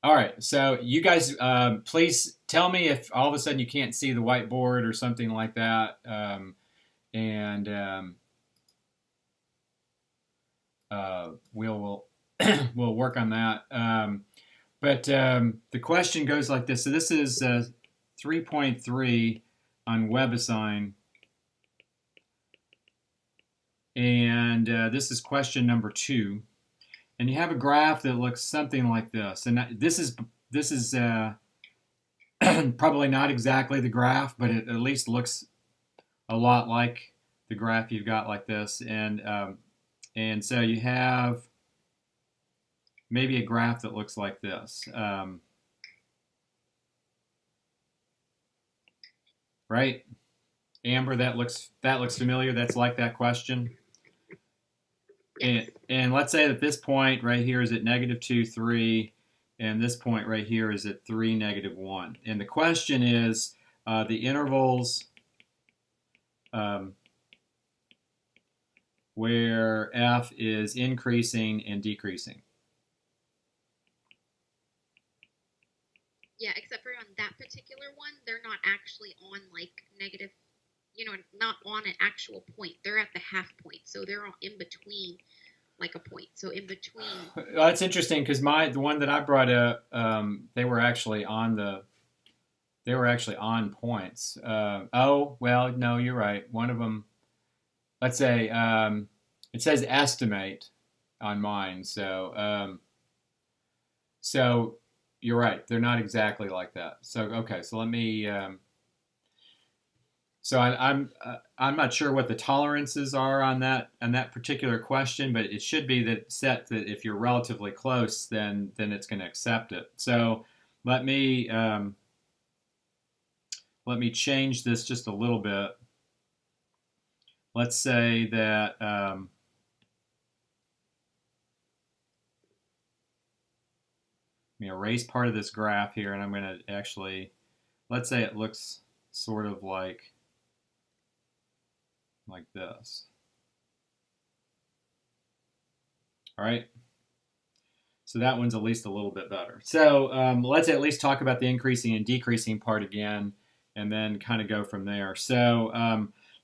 All right. So you guys, please tell me if all of a sudden you can't see the whiteboard or something like that, and we'll we'll work on that. But the question goes like this. So this is 3.3 on WebAssign, and this is question number 2. And you have a graph that looks something like this. And this is probably not exactly the graph, but it at least looks a lot like the graph you've got like this. And so you have maybe a graph that looks like this. Right? Amber, that looks familiar. That's like that question. And let's say that this point right here is at -2, 3, and this point right here is at 3, -1. And the question is the intervals where f is increasing and decreasing. Yeah, except for on that particular one, they're not actually on like negative, not on an actual point. They're at the half point, so they're all in between like a point. So in between. Well, that's interesting because the one that I brought up, they were actually on points. Oh well, no, you're right. One of them, let's say, it says estimate on mine, so you're right. They're not exactly like that. So okay, so let me. I'm not sure what the tolerances are on that particular question, but it should be that set that if you're relatively close, then it's going to accept it. So let me let me change this just a little bit. Let's say that let me erase part of this graph here, and I'm going to actually, let's say it looks sort of like this. All right. So that one's at least a little bit better. So let's at least talk about the increasing and decreasing part again, and then kind of go from there. So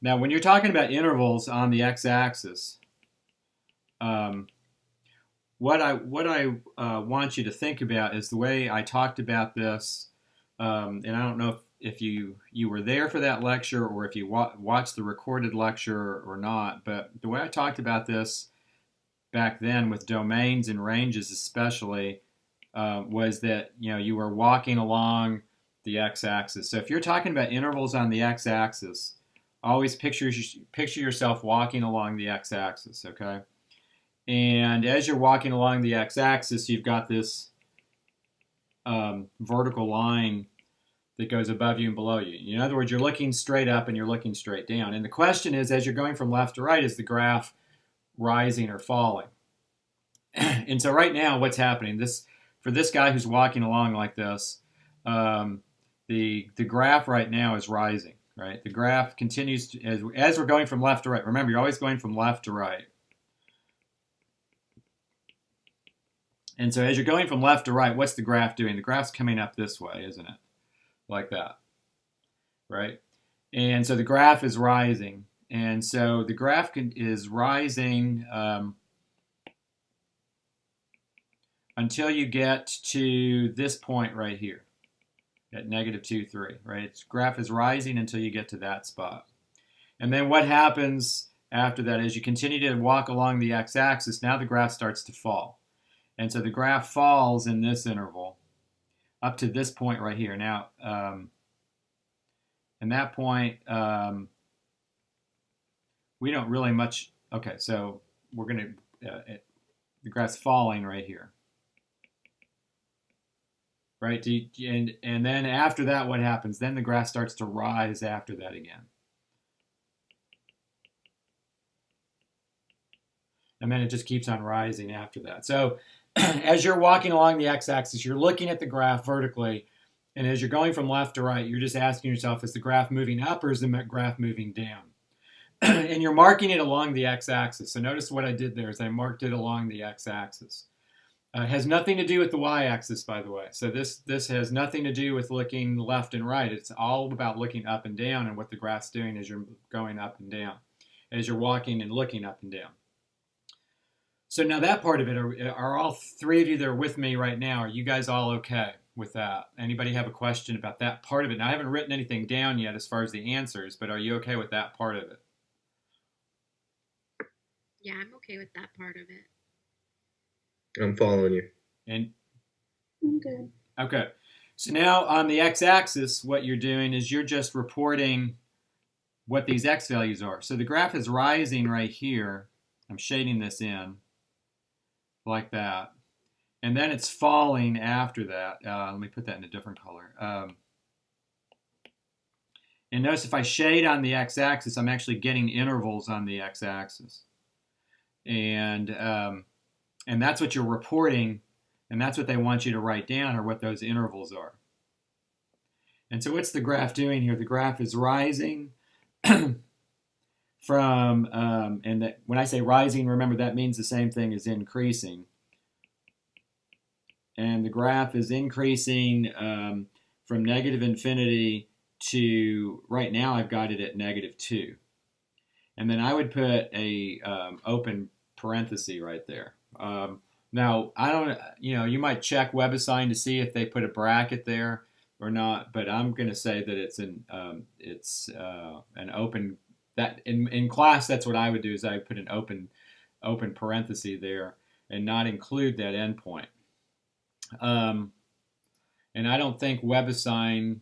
now when you're talking about intervals on the x-axis, what I want you to think about is the way I talked about this, and I don't know if you were there for that lecture or if you watched the recorded lecture or not, but the way I talked about this back then with domains and ranges especially was that you were walking along the x-axis. So if you're talking about intervals on the x-axis, always picture yourself walking along the x-axis, okay? And as you're walking along the x-axis, you've got this vertical line that goes above you and below you. In other words, you're looking straight up and you're looking straight down. And the question is, as you're going from left to right, is the graph rising or falling? And so right now, what's happening? For this guy who's walking along like this, the graph right now is rising. Right, the graph continues to, as we're going from left to right. Remember, you're always going from left to right. And so as you're going from left to right, what's the graph doing? The graph's coming up this way, isn't it? Like that, right? And so the graph is rising. And so the graph is rising until you get to this point right here at -2, 3, right? Its graph is rising until you get to that spot. And then what happens after that is you continue to walk along the x-axis. Now the graph starts to fall. And so the graph falls in this interval up to this point right here. Now, and that point, we don't really much, okay, so we're going to, the graph's falling right here. Right, and then after that, what happens? Then the graph starts to rise after that again. And then it just keeps on rising after that. So as you're walking along the x-axis, you're looking at the graph vertically, and as you're going from left to right, you're just asking yourself, is the graph moving up or is the graph moving down? And you're marking it along the x-axis. So notice what I did there is I marked it along the x-axis. Has nothing to do with the y-axis, by the way. So this has nothing to do with looking left and right. It's all about looking up and down and what the graph's doing as you're going up and down, as you're walking and looking up and down. So now that part of it, are all three of you that are with me right now, are you guys all okay with that? Anybody have a question about that part of it? Now, I haven't written anything down yet as far as the answers, but are you okay with that part of it? Yeah, I'm okay with that part of it. I'm following you. And I'm good. okay. So now on the x-axis, what you're doing is you're just reporting what these x values are. So the graph is rising right here. I'm shading this in like that. And then it's falling after that. Let me put that in a different color. And notice if I shade on the x-axis, I'm actually getting intervals on the x-axis. And that's what you're reporting, and that's what they want you to write down, or what those intervals are. And so what's the graph doing here? The graph is rising from, and that, when I say rising, remember that means the same thing as increasing. And the graph is increasing from negative infinity to, right now I've got it at -2. And then I would put a open parenthesis right there. Now, I don't, you might check WebAssign to see if they put a bracket there or not, but I'm going to say that it's an open, that in class, that's what I would do, is I would put an open parenthesis there and not include that endpoint. And I don't think WebAssign,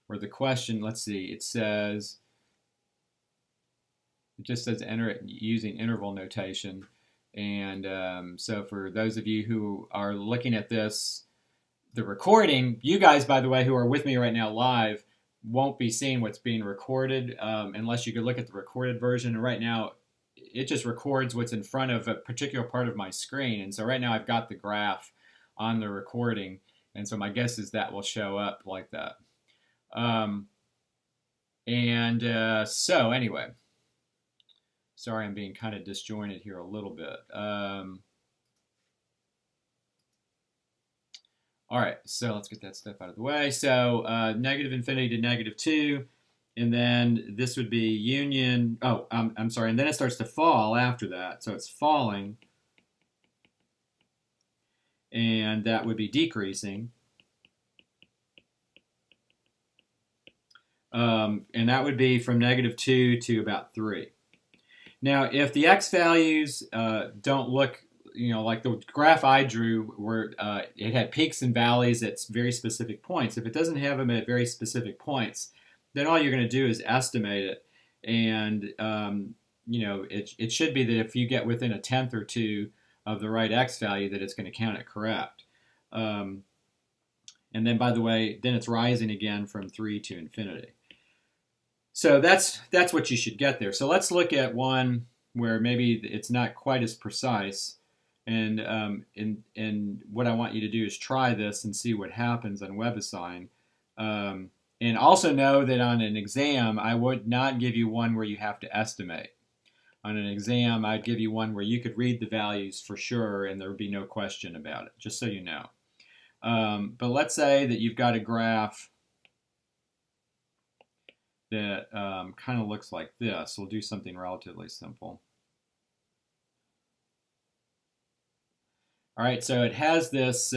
or the question, let's see, it just says enter it using interval notation. And so for those of you who are looking at this, the recording, you guys, by the way, who are with me right now live, won't be seeing what's being recorded unless you could look at the recorded version. And right now, it just records what's in front of a particular part of my screen. And so right now I've got the graph on the recording. And so my guess is that will show up like that. So anyway, sorry I'm being kind of disjointed here a little bit. All right, so let's get that stuff out of the way. So negative infinity to -2, and then this would be union, I'm sorry, and then it starts to fall after that. So it's falling, and that would be decreasing. And that would be from -2 to about 3. Now, if the x values don't look, like the graph I drew, where it had peaks and valleys at very specific points, if it doesn't have them at very specific points, then all you're going to do is estimate it. And, it should be that if you get within a tenth or two of the right x value, that it's going to count it correct. And then, by the way, then it's rising again from 3 to infinity. So that's what you should get there. So let's look at one where maybe it's not quite as precise. And what I want you to do is try this and see what happens on WebAssign. And also know that on an exam, I would not give you one where you have to estimate. On an exam, I'd give you one where you could read the values for sure and there would be no question about it, just so you know. But let's say that you've got a graph that kind of looks like this. We'll do something relatively simple. All right, so it has this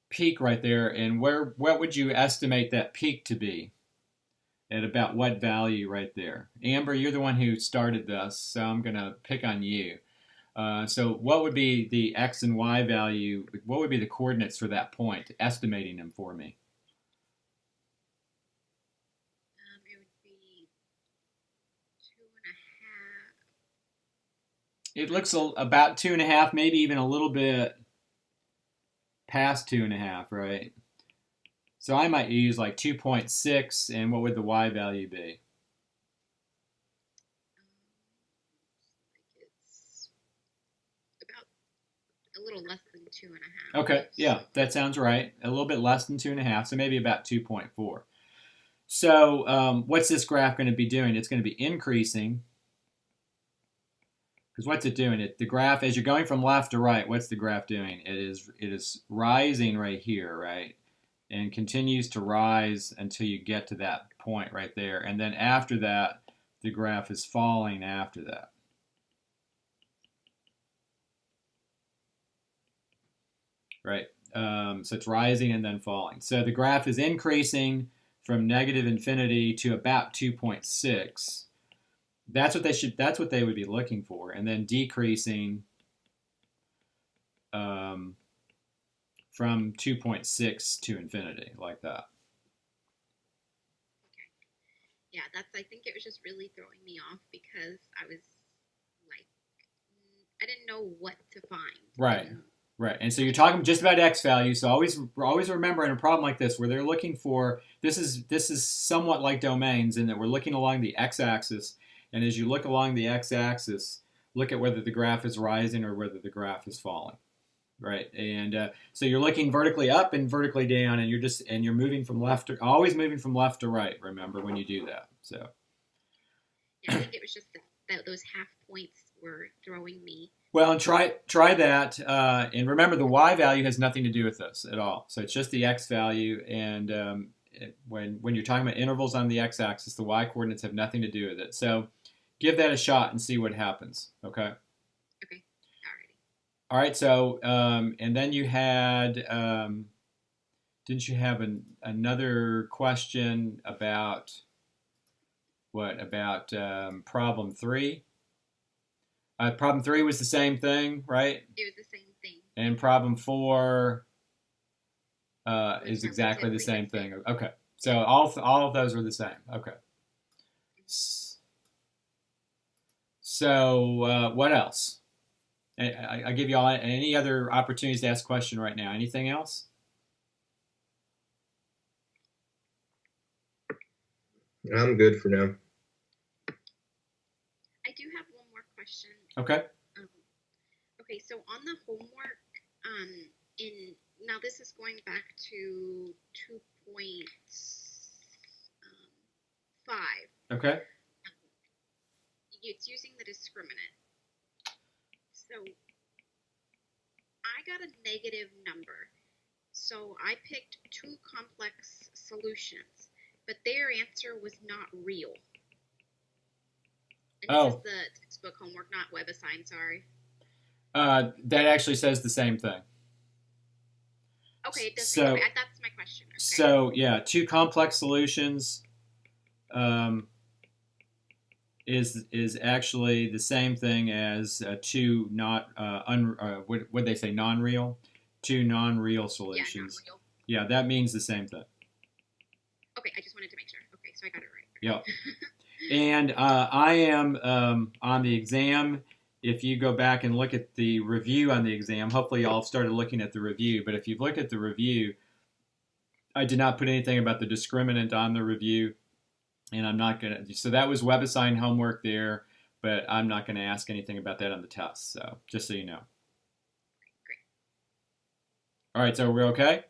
peak right there, and what would you estimate that peak to be? At about what value right there? Amber, you're the one who started this, so I'm going to pick on you. So what would be the x and y value? What would be the coordinates for that point? Estimating them for me. It would be 2.5. It looks about 2.5, maybe even a little bit past 2.5, right? So I might use like 2.6, and what would the y value be? It's about a little less than 2.5. Okay, yeah, that sounds right. A little bit less than 2.5, so maybe about 2.4. So what's this graph going to be doing? It's going to be increasing Because what's it doing? The graph, as you're going from left to right, what's the graph doing? It is rising right here, right? And continues to rise until you get to that point right there. And then after that, the graph is falling after that. Right? So it's rising and then falling. So the graph is increasing from negative infinity to about 2.6. That's what they would be looking for, and then decreasing from 2.6 to infinity, like that. Okay. Yeah, I think it was just really throwing me off because I was like, I didn't know what to find. Right. Right. And so you're talking just about x values. So always remember in a problem like this where they're looking for this is somewhat like domains in that we're looking along the x-axis, and as you look along the x-axis, look at whether the graph is rising or whether the graph is falling. Right. And so you're looking vertically up and vertically down, and you're moving from always moving from left to right. Remember when you do that. So yeah, I think it was just that those half points were throwing me. Well, and try that, and remember the y value has nothing to do with this at all. So it's just the x value, and when you're talking about intervals on the x-axis, the y coordinates have nothing to do with it. So give that a shot and see what happens. Okay. Okay. Alrighty. All right. So and then you had didn't you have another question about what about problem 3? Problem 3 was the same thing, right? It was the same thing. And problem 4 is exactly the same thing. Okay. So all of those are the same. Okay. So what else? I give you all any other opportunities to ask a question right now. Anything else? I'm good for now. I do have one more question. Okay. Okay, so on the homework, now this is going back to 2.5. Okay. It's using the discriminant. So I got a negative number. So I picked 2 complex solutions, but their answer was not real. And this is the textbook homework, not WebAssign, sorry. That actually says the same thing. Okay, it does. So, okay, that's my question. Okay. So, yeah, 2 complex solutions is actually the same thing as 2 not what they say non-real, 2 non-real solutions. Yeah, not real. Yeah, that means the same thing. Okay, I just wanted to make sure. Okay, so I got it right. Yep. And I am on the exam. If you go back and look at the review on the exam, hopefully y'all have started looking at the review. But if you've looked at the review, I did not put anything about the discriminant on the review, and I'm not gonna. So that was WebAssign homework there, but I'm not going to ask anything about that on the test. So just so you know. Great. All right, so we're okay.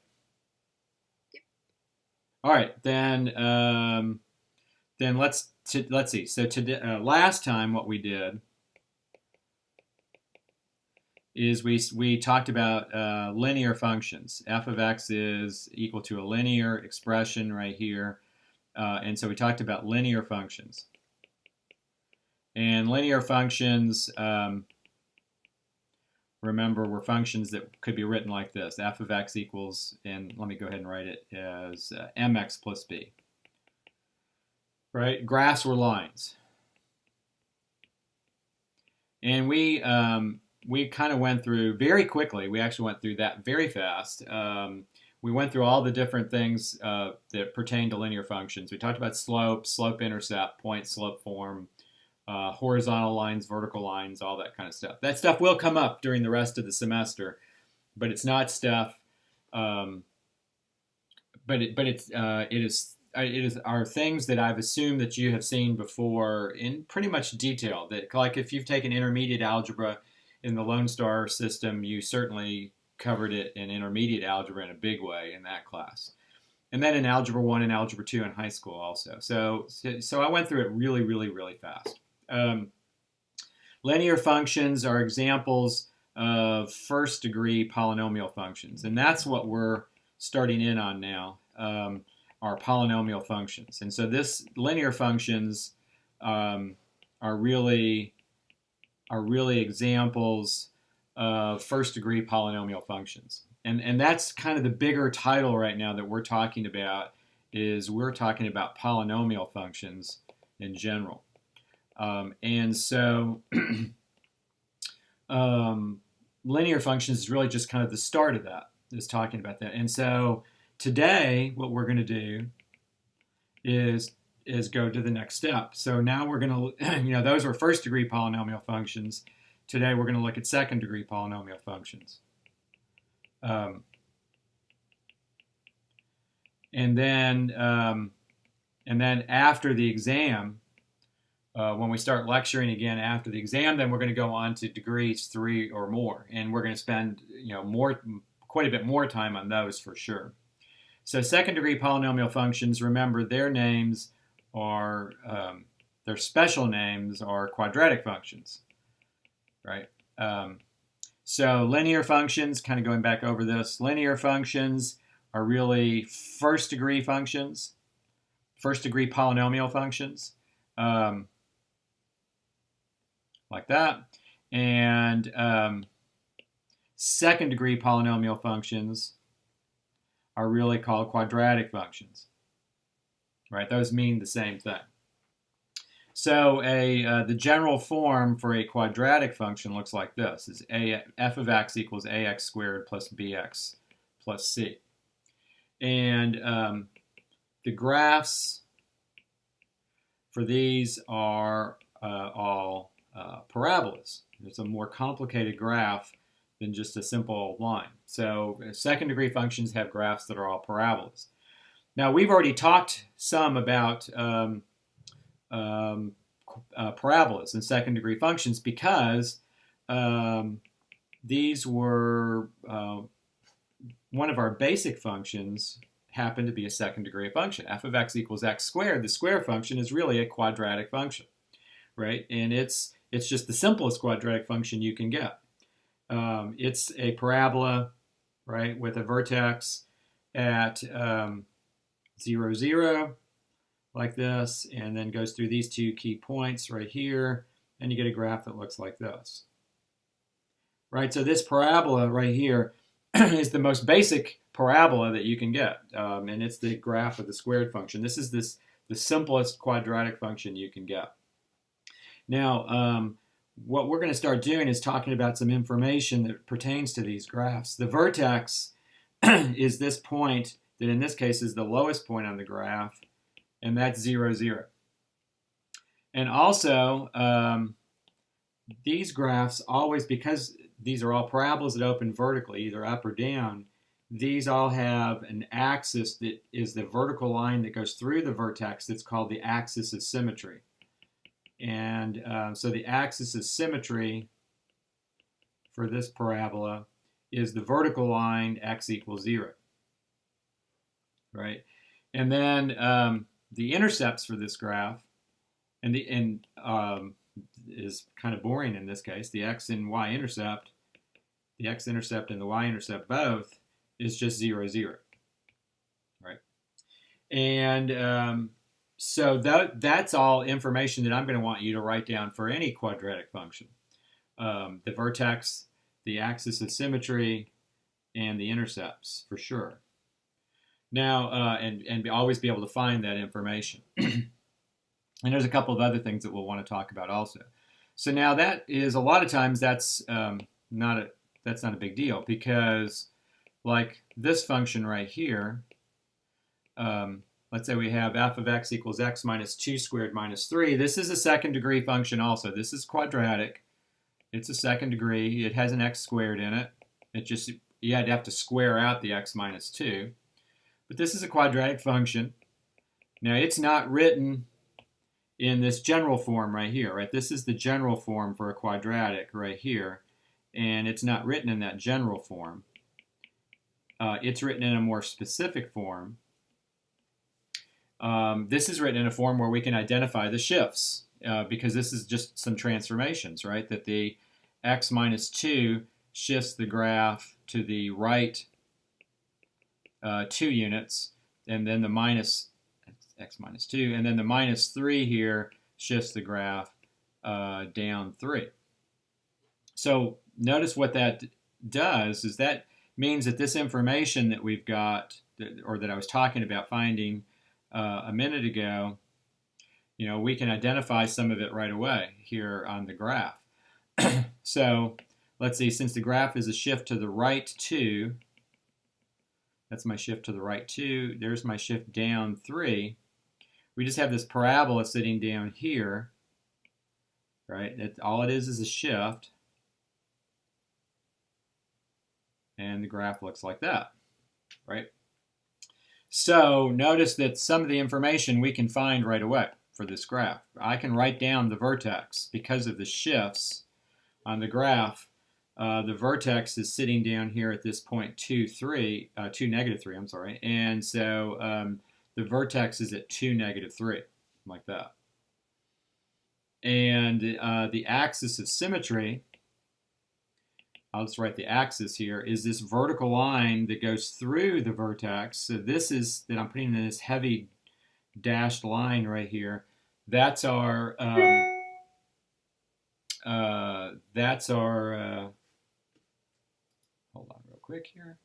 Yep. All right, then let's see. So today, last time what we did is we talked about linear functions. F of x is equal to a linear expression right here. And so we talked about linear functions. And linear functions, remember, were functions that could be written like this. F of x equals, and let me go ahead and write it as mx plus b. Right? Graphs were lines. And we kind of went through very quickly. We actually went through that very fast. We went through all the different things that pertain to linear functions. We talked about slope, slope-intercept, point, slope form, horizontal lines, vertical lines, all that kind of stuff. That stuff will come up during the rest of the semester, but it's not stuff. But it is are things that I've assumed that you have seen before in pretty much detail. That, like, if you've taken intermediate algebra in the Lone Star system, you certainly covered it in intermediate algebra in a big way in that class. And then in Algebra 1 and Algebra 2 in high school also. So I went through it really, really, really fast. linear functions are examples of first-degree polynomial functions, and that's what we're starting in on now, are polynomial functions. And so this linear functions are really examples of first-degree polynomial functions. And that's kind of the bigger title right now that we're talking about, is we're talking about polynomial functions in general. And so linear functions is really just kind of the start of that, is talking about that. And so today what we're going to do is go to the next step. So now we're going to, those were first degree polynomial functions. Today we're going to look at second degree polynomial functions. And then after the exam, when we start lecturing again after the exam, then we're going to go on to degrees 3 or more, and we're going to spend quite a bit more time on those for sure. So second degree polynomial functions, remember their names are their special names are quadratic functions, right? So linear functions, kind of going back over this, linear functions are really first degree functions, first degree polynomial functions. Like that. And second degree polynomial functions are really called quadratic functions, right? Those mean the same thing. So the general form for a quadratic function looks like this, is f of x equals ax squared plus bx plus c. And the graphs for these are all parabolas. It's a more complicated graph than just a simple line. So second degree functions have graphs that are all parabolas. Now we've already talked some about parabolas and second degree functions because these were one of our basic functions happened to be a second degree function. F of x equals x squared, the square function, is really a quadratic function, right? And it's just the simplest quadratic function you can get. It's a parabola, right, with a vertex at 0, 0, like this, and then goes through these two key points right here, and you get a graph that looks like this. Right, so this parabola right here is the most basic parabola that you can get, and it's the graph of the squared function. This is the simplest quadratic function you can get. Now, what we're going to start doing is talking about some information that pertains to these graphs. The vertex is this point that in this case is the lowest point on the graph, and that's 0, 0. And also, these graphs always, because these are all parabolas that open vertically, either up or down, these all have an axis that is the vertical line that goes through the vertex that's called the axis of symmetry. And so the axis of symmetry for this parabola is the vertical line x equals 0, right? And then the intercepts for this graph, is kind of boring in this case. The x and y-intercept, the x-intercept and the y-intercept both is just 0, 0, right? And so that's all information that I'm going to want you to write down for any quadratic function. The vertex, the axis of symmetry, and the intercepts for sure. Now, and always be able to find that information. And there's a couple of other things that we'll want to talk about also. So now that is, a lot of times that's not a big deal, because like this function right here, let's say we have f of x equals x minus 2 squared minus 3. This is a second degree function also. This is quadratic. It's a second degree. It has an x squared in it. You had to have to square out the x minus 2. But this is a quadratic function. Now it's not written in this general form right here, right? This is the general form for a quadratic right here. And it's not written in that general form. It's written in a more specific form. This is written in a form where we can identify the shifts. because this is just some transformations, right? That the x minus 2 shifts the graph to the right 2 units, and then the minus x minus 2, and then the minus 3 here shifts the graph down 3. So notice what that does is that means that this information that we've got, or that I was talking about finding a minute ago, we can identify some of it right away here on the graph. So let's see, since the graph is a shift to the right 2, that's my shift to the right 2, there's my shift down 3. We just have this parabola sitting down here, right? All it is a shift, and the graph looks like that, right? So notice that some of the information we can find right away for this graph. I can write down the vertex because of the shifts on the graph. The vertex is sitting down here at this point 2, negative 3, I'm sorry. And so the vertex is at 2, negative 3, like that. And the axis of symmetry, I'll just write the axis here, is this vertical line that goes through the vertex. So this is, that I'm putting in this heavy dashed line right here. That's our, hold on real quick here.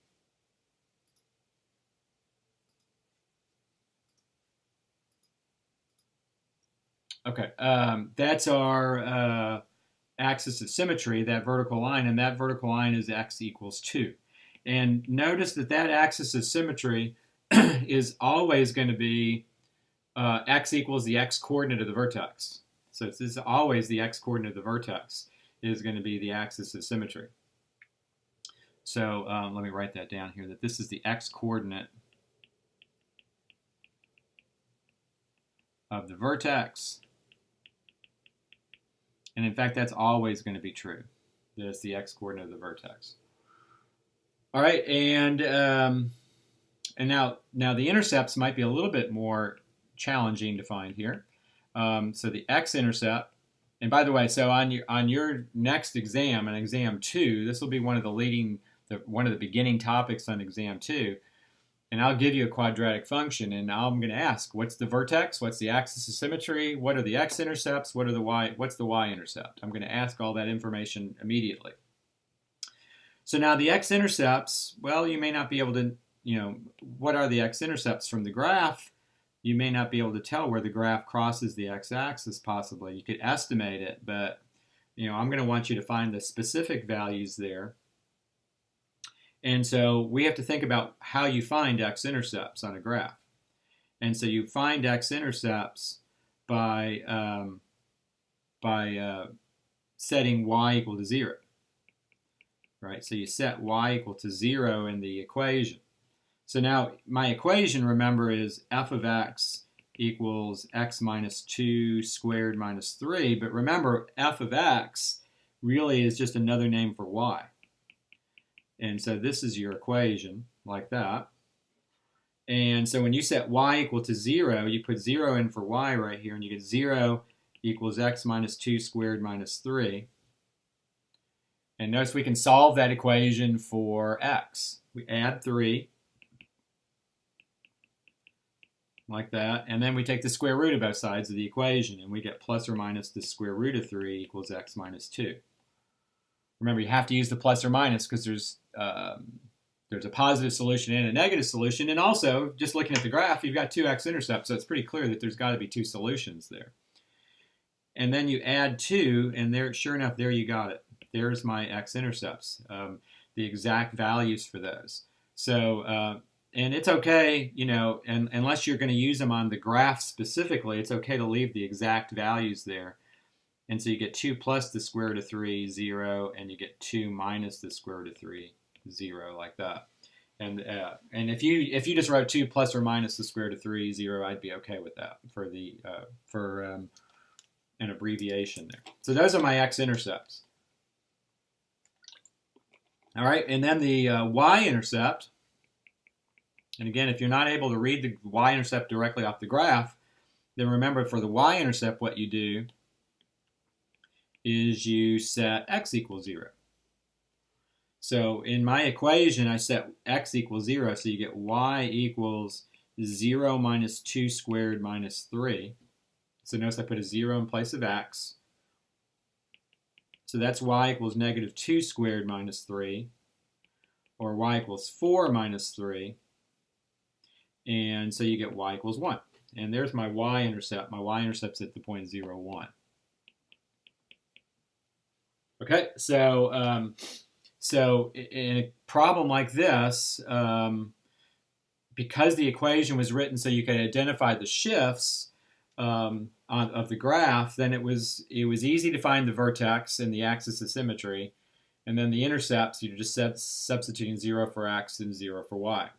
Okay, that's our axis of symmetry, that vertical line, and that vertical line is x equals 2. And notice that that axis of symmetry is always going to be x equals the x-coordinate of the vertex. So this is always the x-coordinate of the vertex is going to be the axis of symmetry. So let me write that down here, that this is the x-coordinate of the vertex. And in fact, that's always going to be true. That's the x-coordinate of the vertex. All right, and now the intercepts might be a little bit more challenging to find here. So the x-intercept, and by the way, so on your next exam, on exam 2, this will be one of the beginning topics on exam 2. And I'll give you a quadratic function, and I'm going to ask, what's the vertex? What's the axis of symmetry? What are the x-intercepts? What's the y-intercept? I'm going to ask all that information immediately. So now the x-intercepts, well, you may not be able to, what are the x-intercepts from the graph? You may not be able to tell where the graph crosses the x-axis possibly. You could estimate it, but, I'm going to want you to find the specific values there. And so we have to think about how you find x-intercepts on a graph. And so you find x-intercepts by setting y equal to 0. Right? So you set y equal to 0 in the equation. So now my equation, remember, is f of x equals x minus 2 squared minus 3. But remember, f of x really is just another name for y. And so this is your equation, like that. And so when you set y equal to 0, you put 0 in for y right here, and you get 0 equals x minus 2 squared minus 3. And notice we can solve that equation for x. We add 3, like that, and then we take the square root of both sides of the equation, and we get plus or minus the square root of 3 equals x minus 2. Remember, you have to use the plus or minus because there's a positive solution and a negative solution. And also, just looking at the graph, you've got two x-intercepts, so it's pretty clear that there's got to be two solutions there. And then you add 2, and there, sure enough, there you got it. There's my x-intercepts, the exact values for those. So, and it's okay, and unless you're going to use them on the graph specifically, it's okay to leave the exact values there. And so you get 2 plus the square root of 3, 0, and you get 2 minus the square root of 3, 0, like that. And if you just wrote 2 plus or minus the square root of 3, 0, I'd be okay with that for the an abbreviation there. So those are my x-intercepts. All right, and then the y-intercept. And again, if you're not able to read the y-intercept directly off the graph, then remember for the y-intercept what you do is you set x equals 0. So in my equation, I set x equals 0, so you get y equals 0 minus 2 squared minus 3. So notice I put a 0 in place of x. So that's y equals negative 2 squared minus 3, or y equals 4 minus 3. And so you get y equals 1. And there's my y-intercept. My y-intercept's at the point 0, 1. Okay, so in a problem like this, because the equation was written so you could identify the shifts of the graph, then it was easy to find the vertex and the axis of symmetry, and then the intercepts, you're just substituting 0 for x and 0 for y.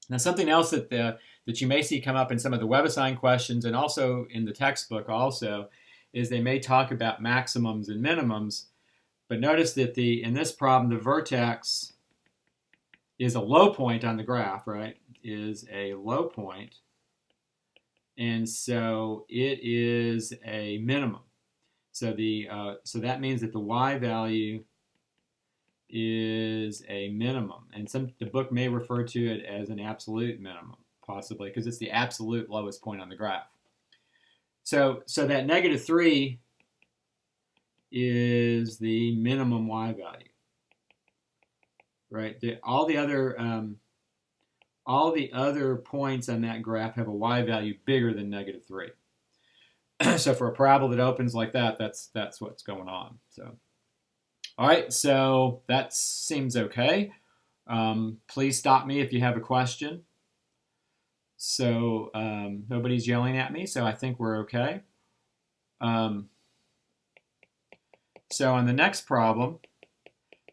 Now, something else that you may see come up in some of the WebAssign questions and also in the textbook also is they may talk about maximums and minimums. But notice that in this problem, the vertex is a low point on the graph, right? Is a low point. And so it is a minimum. So so that means that the y value is a minimum. And the book may refer to it as an absolute minimum, possibly, because it's the absolute lowest point on the graph. So that negative 3 is the minimum y value, right? All the other points on that graph have a y value bigger than negative 3. So for a parabola that opens like that, that's what's going on. So, all right, so that seems okay. Please stop me if you have a question. So nobody's yelling at me, so I think we're okay. So on the next problem,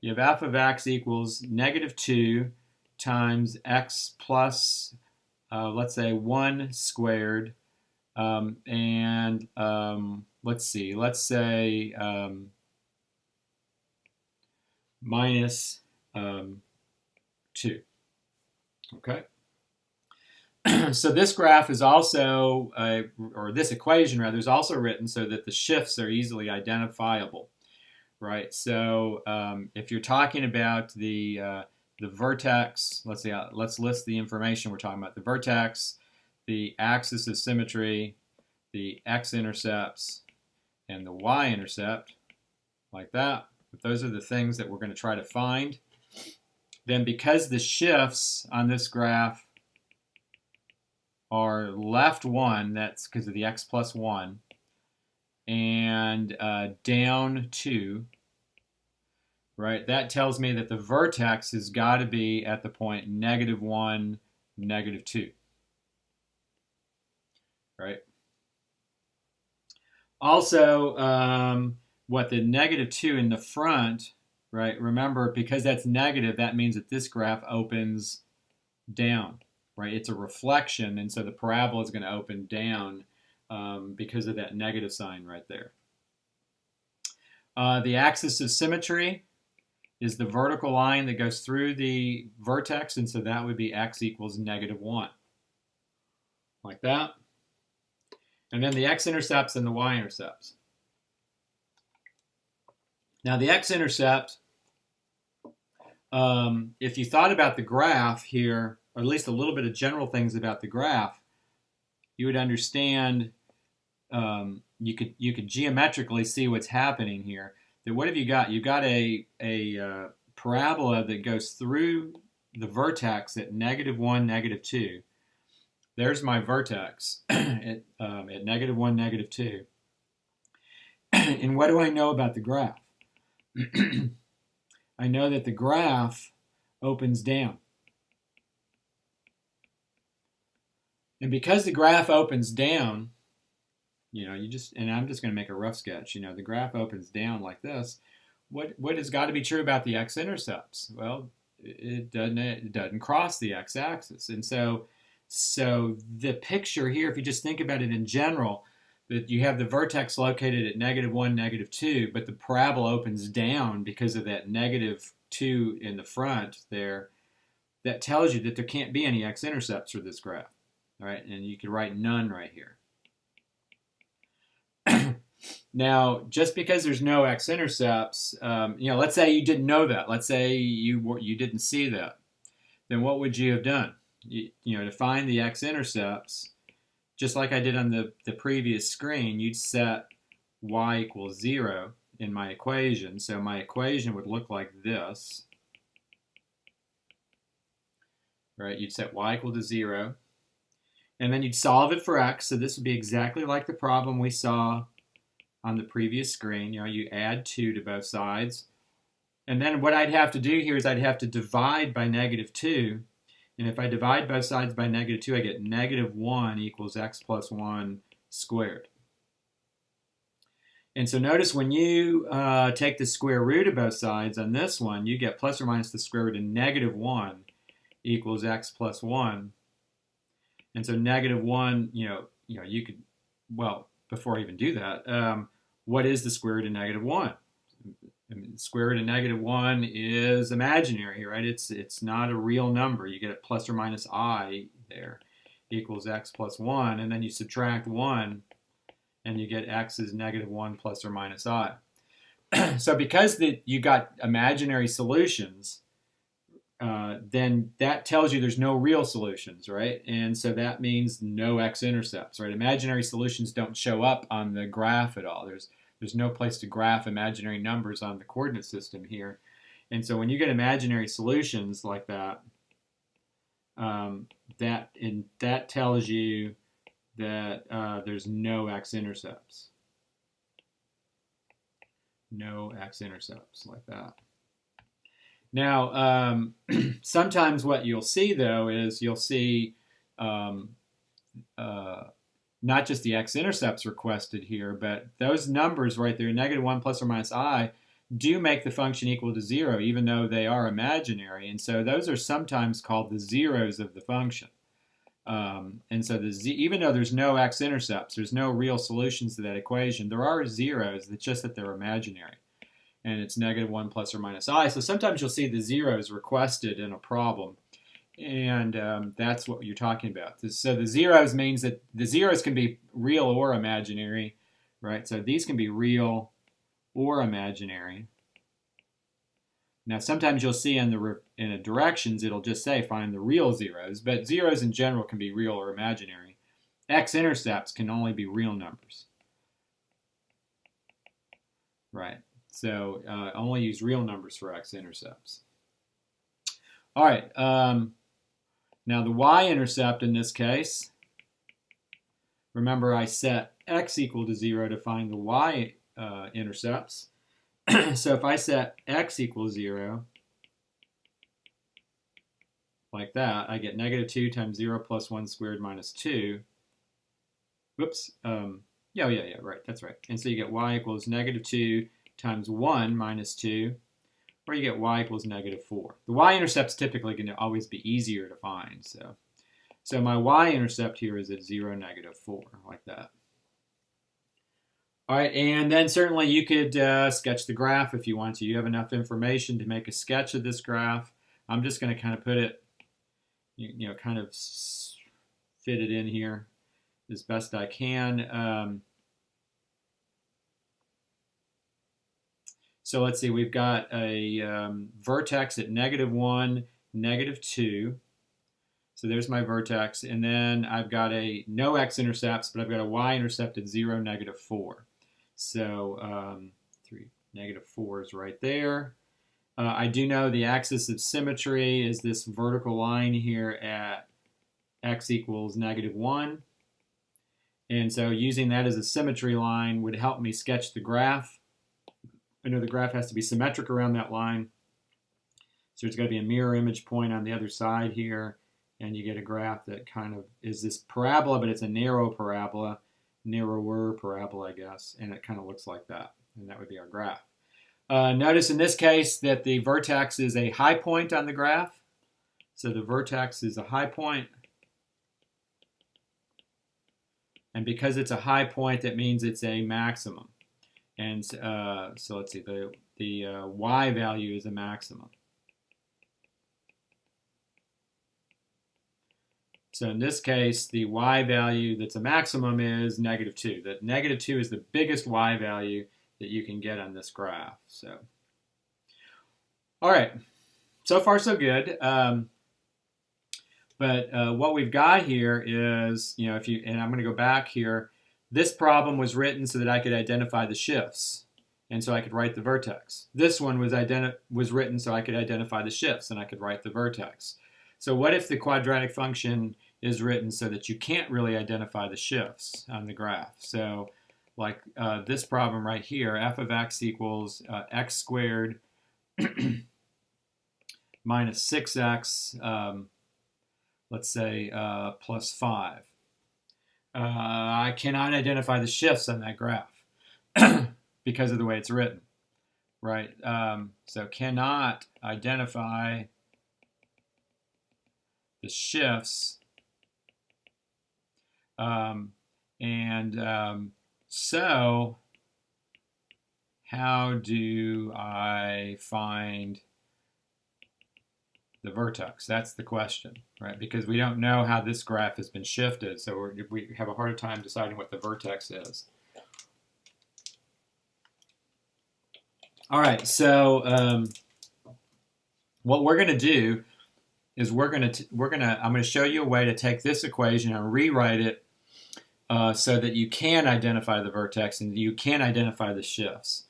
you have f of x equals negative 2 times x plus, let's say, 1 squared. Let's say minus 2. Okay. So this graph is also, or this equation rather, is also written so that the shifts are easily identifiable. Right, so if you're talking about the vertex, let's list the information we're talking about. The vertex, the axis of symmetry, the x-intercepts, and the y-intercept, like that. If those are the things that we're going to try to find. Then because the shifts on this graph are left 1, that's because of the x plus 1, and down 2, right? That tells me that the vertex has got to be at the point negative 1, negative 2, right? Also, what the negative 2 in the front, right? Remember, because that's negative, that means that this graph opens down, right? It's a reflection, and so the parabola is going to open down because of that negative sign right there. The axis of symmetry is the vertical line that goes through the vertex, and so that would be x equals negative 1. Like that. And then the x-intercepts and the y-intercepts. Now the x-intercept, if you thought about the graph here, or at least a little bit of general things about the graph, you would understand, you could geometrically see what's happening here. That what have you got? You've got a parabola that goes through the vertex at negative 1, negative 2. There's my vertex at negative 1, negative 2. And what do I know about the graph? I know that the graph opens down. And because the graph opens down, and I'm just going to make a rough sketch. The graph opens down like this. What has got to be true about the x-intercepts? Well, it doesn't cross the x-axis. And so the picture here, if you just think about it in general, that you have the vertex located at negative 1, negative 2, but the parabola opens down because of that negative 2 in the front there, that tells you that there can't be any x-intercepts for this graph. All right, and you could write none right here. Now, just because there's no x-intercepts, let's say you didn't know that. Let's say you didn't see that. Then what would you have done? To find the x-intercepts, just like I did on the previous screen, you'd set y equals 0 in my equation. So my equation would look like this. Right? You'd set y equal to 0. And then you'd solve it for x. So this would be exactly like the problem we saw on the previous screen. You add 2 to both sides. And then what I'd have to do here is I'd have to divide by -2. And if I divide both sides by -2, I get -1 equals x plus 1 squared. And so notice when you take the square root of both sides on this one, you get plus or minus the square root of -1 equals x plus 1. And so -1, you could, well, before I even do that, what is the square root of -1? I mean, the square root of -1 is imaginary, right? It's not a real number. You get a plus or minus I there equals x plus 1, and then you subtract 1, and you get x is -1 plus or minus I. So because you got imaginary solutions, then that tells you there's no real solutions, right? And so that means no x-intercepts, right? Imaginary solutions don't show up on the graph at all. There's no place to graph imaginary numbers on the coordinate system here. And so when you get imaginary solutions like that, that tells you that there's no x-intercepts. No x-intercepts like that. Now, sometimes what you'll see, though, is you'll see not just the x-intercepts requested here, but those numbers right there, -1 plus or minus I, do make the function equal to 0, even though they are imaginary. And so those are sometimes called the zeros of the function. And so even though there's no x-intercepts, there's no real solutions to that equation, there are zeros, it's just that they're imaginary. And it's -1 plus or minus I. So sometimes you'll see the zeros requested in a problem. And that's what you're talking about. So the zeros means that the zeros can be real or imaginary, right? So these can be real or imaginary. Now sometimes you'll see in the directions it'll just say find the real zeros, but zeros in general can be real or imaginary. X-intercepts can only be real numbers, right? So only use real numbers for x-intercepts. All right. Now the y-intercept in this case, remember I set x equal to 0 to find the y-intercepts. So if I set x equals 0, like that, I get -2 times 0 plus 1 squared minus 2. Whoops. Yeah, right. That's right. And so you get y equals -2 times 1 minus 2, or you get y equals -4. The y-intercept's typically going to always be easier to find. So my y-intercept here is at 0, -4, like that. All right, and then certainly you could sketch the graph if you want to. You have enough information to make a sketch of this graph. I'm just going to kind of put it, kind of fit it in here as best I can. So let's see, we've got a vertex at -1, -2. So there's my vertex. And then I've got no x-intercepts, but I've got a y-intercept at 0, -4. So -4 is right there. I do know the axis of symmetry is this vertical line here at x equals -1. And so using that as a symmetry line would help me sketch the graph. I know the graph has to be symmetric around that line. So there's got to be a mirror image point on the other side here. And you get a graph that kind of is this parabola, but it's a narrower parabola, I guess. And it kind of looks like that. And that would be our graph. Notice in this case that the vertex is a high point on the graph. So the vertex is a high point. And because it's a high point, that means it's a maximum. And so let's see, the y value is a maximum. So in this case, the y value that's a maximum is -2. That -2 is the biggest y value that you can get on this graph. So, all right, so far so good. But what we've got here is, if you, and I'm going to go back here, this problem was written so that I could identify the shifts, and so I could write the vertex. This one was written so I could identify the shifts, and I could write the vertex. So what if the quadratic function is written so that you can't really identify the shifts on the graph? So like this problem right here, f of x equals x squared minus 6x, let's say plus 5. I cannot identify the shifts on that graph because of the way it's written, right? So cannot identify the shifts. So how do I find the vertex? That's the question, right? Because we don't know how this graph has been shifted, so we have a harder time deciding what the vertex is. All right, so what we're going to do is I'm going to show you a way to take this equation and rewrite it so that you can identify the vertex and you can identify the shifts.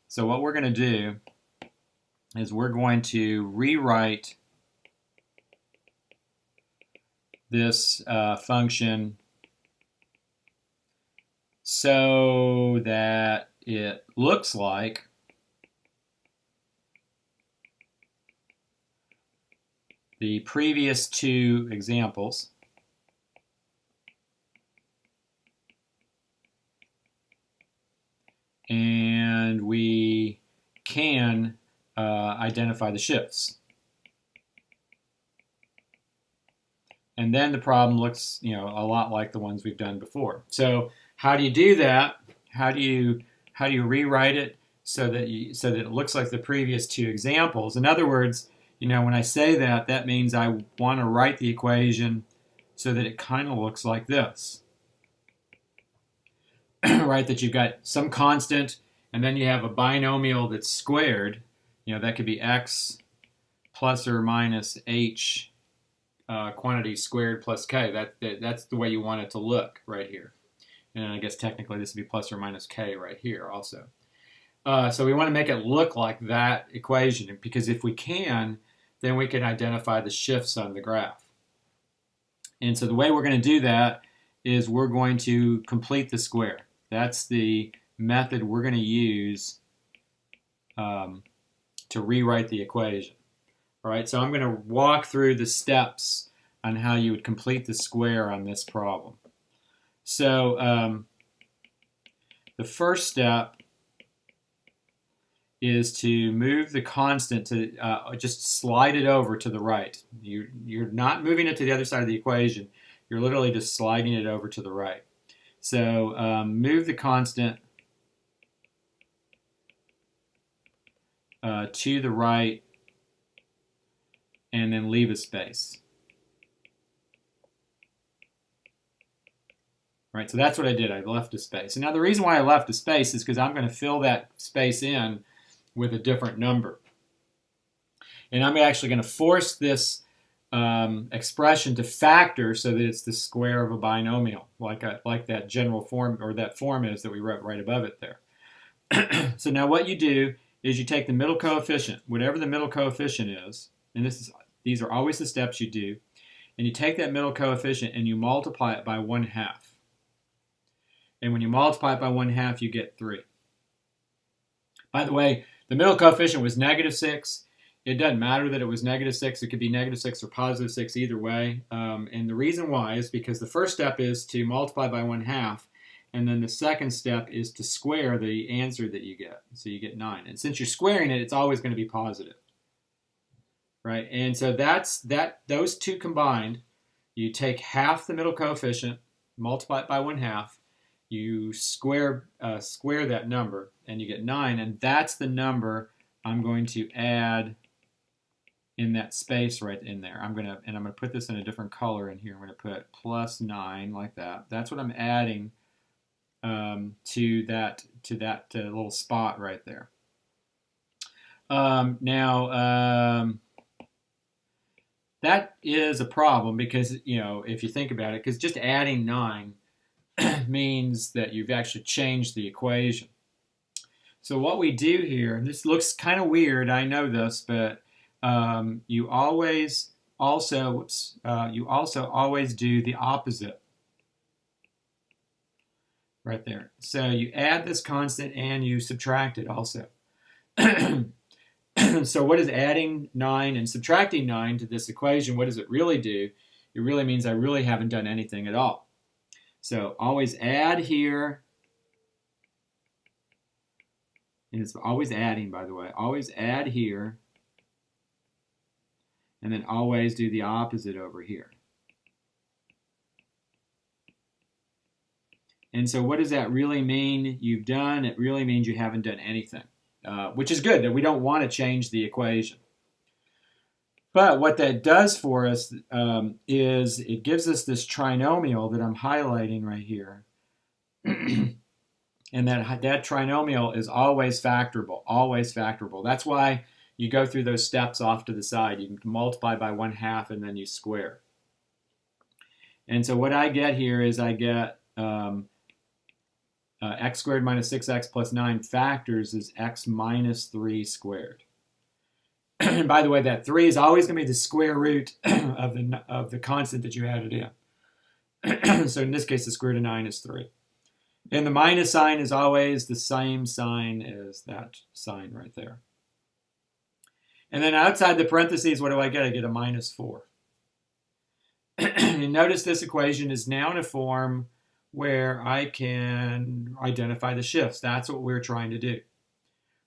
So what we're going to do is we're going to rewrite this function so that it looks like the previous two examples, and we can identify the shifts. And then the problem looks, a lot like the ones we've done before. So how do you do that? How do you rewrite it so that it looks like the previous two examples? In other words, when I say that, that means I want to write the equation so that it kind of looks like this. Right, that you've got some constant, and then you have a binomial that's squared. That could be x plus or minus h quantity squared plus k. That's the way you want it to look right here. And I guess technically this would be plus or minus k right here also. So we want to make it look like that equation, because if we can, then we can identify the shifts on the graph. And so the way we're going to do that is we're going to complete the square. That's the method we're going to use to rewrite the equation. All right, so I'm going to walk through the steps on how you would complete the square on this problem. So the first step is to move the constant to just slide it over to the right. You're not moving it to the other side of the equation. You're literally just sliding it over to the right. So move the constant to the right and then leave a space. Right, so that's what I did. I left a space. And now the reason why I left a space is because I'm going to fill that space in with a different number. And I'm actually going to force this expression to factor so that it's the square of a binomial, like that general form, or that form is that we wrote right above it there. So now what you do is you take the middle coefficient, whatever the middle coefficient is, and these are always the steps you do, and you take that middle coefficient and you multiply it by 1/2. And when you multiply it by 1/2, you get 3. By the way, the middle coefficient was -6. It doesn't matter that it was -6. It could be -6 or +6 either way. And the reason why is because the first step is to multiply by 1/2. And then the second step is to square the answer that you get. So you get 9. And since you're squaring it, it's always going to be positive. Right? And so those two combined, you take half the middle coefficient, multiply it by 1/2. You square that number, and you get 9, and that's the number I'm going to add in that space right in there. I'm gonna put this in a different color in here. I'm gonna put plus 9 like that. That's what I'm adding to that little spot right there. Now that is a problem because if you think about it, because just adding 9 means that you've actually changed the equation. So what we do here, and this looks kind of weird, I know this, but you also always do the opposite right there. So you add this constant and you subtract it also. So what is adding 9 and subtracting 9 to this equation? What does it really do? It really means I really haven't done anything at all. So always add here. And it's always adding, by the way. Always add here. And then always do the opposite over here. And so what does that really mean you've done? It really means you haven't done anything, which is good, that we don't want to change the equation. But what that does for us is it gives us this trinomial that I'm highlighting right here. And that trinomial is always factorable, always factorable. That's why you go through those steps off to the side. You can multiply by 1/2 and then you square. And so what I get here is I get x squared minus 6x plus 9 factors is x minus 3 squared. And by the way, that 3 is always going to be the square root of the constant that you added in. So in this case, the square root of 9 is 3. And the minus sign is always the same sign as that sign right there. And then outside the parentheses, what do I get? I get a minus 4. And notice this equation is now in a form where I can identify the shifts. That's what we're trying to do.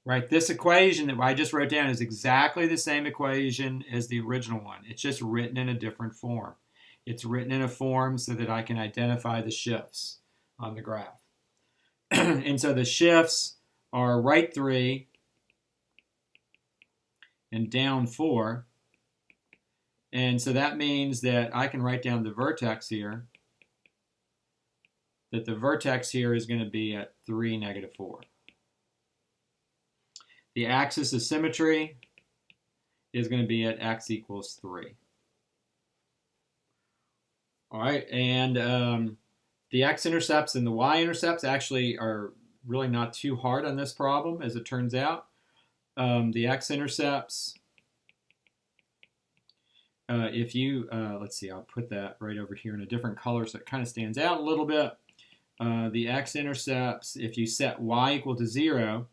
Right? This equation that I just wrote down is exactly the same equation as the original one. It's just written in a different form. It's written in a form so that I can identify the shifts on the graph. And so the shifts are right 3 and down 4. And so that means that I can write down the vertex here, that the vertex here is going to be at 3, negative 4. The axis of symmetry is going to be at x equals 3. All right, and the x-intercepts and the y-intercepts actually are really not too hard on this problem, as it turns out. The x-intercepts, if you, let's see, I'll put that right over here in a different color so it kind of stands out a little bit. The x-intercepts, if you set y equal to 0,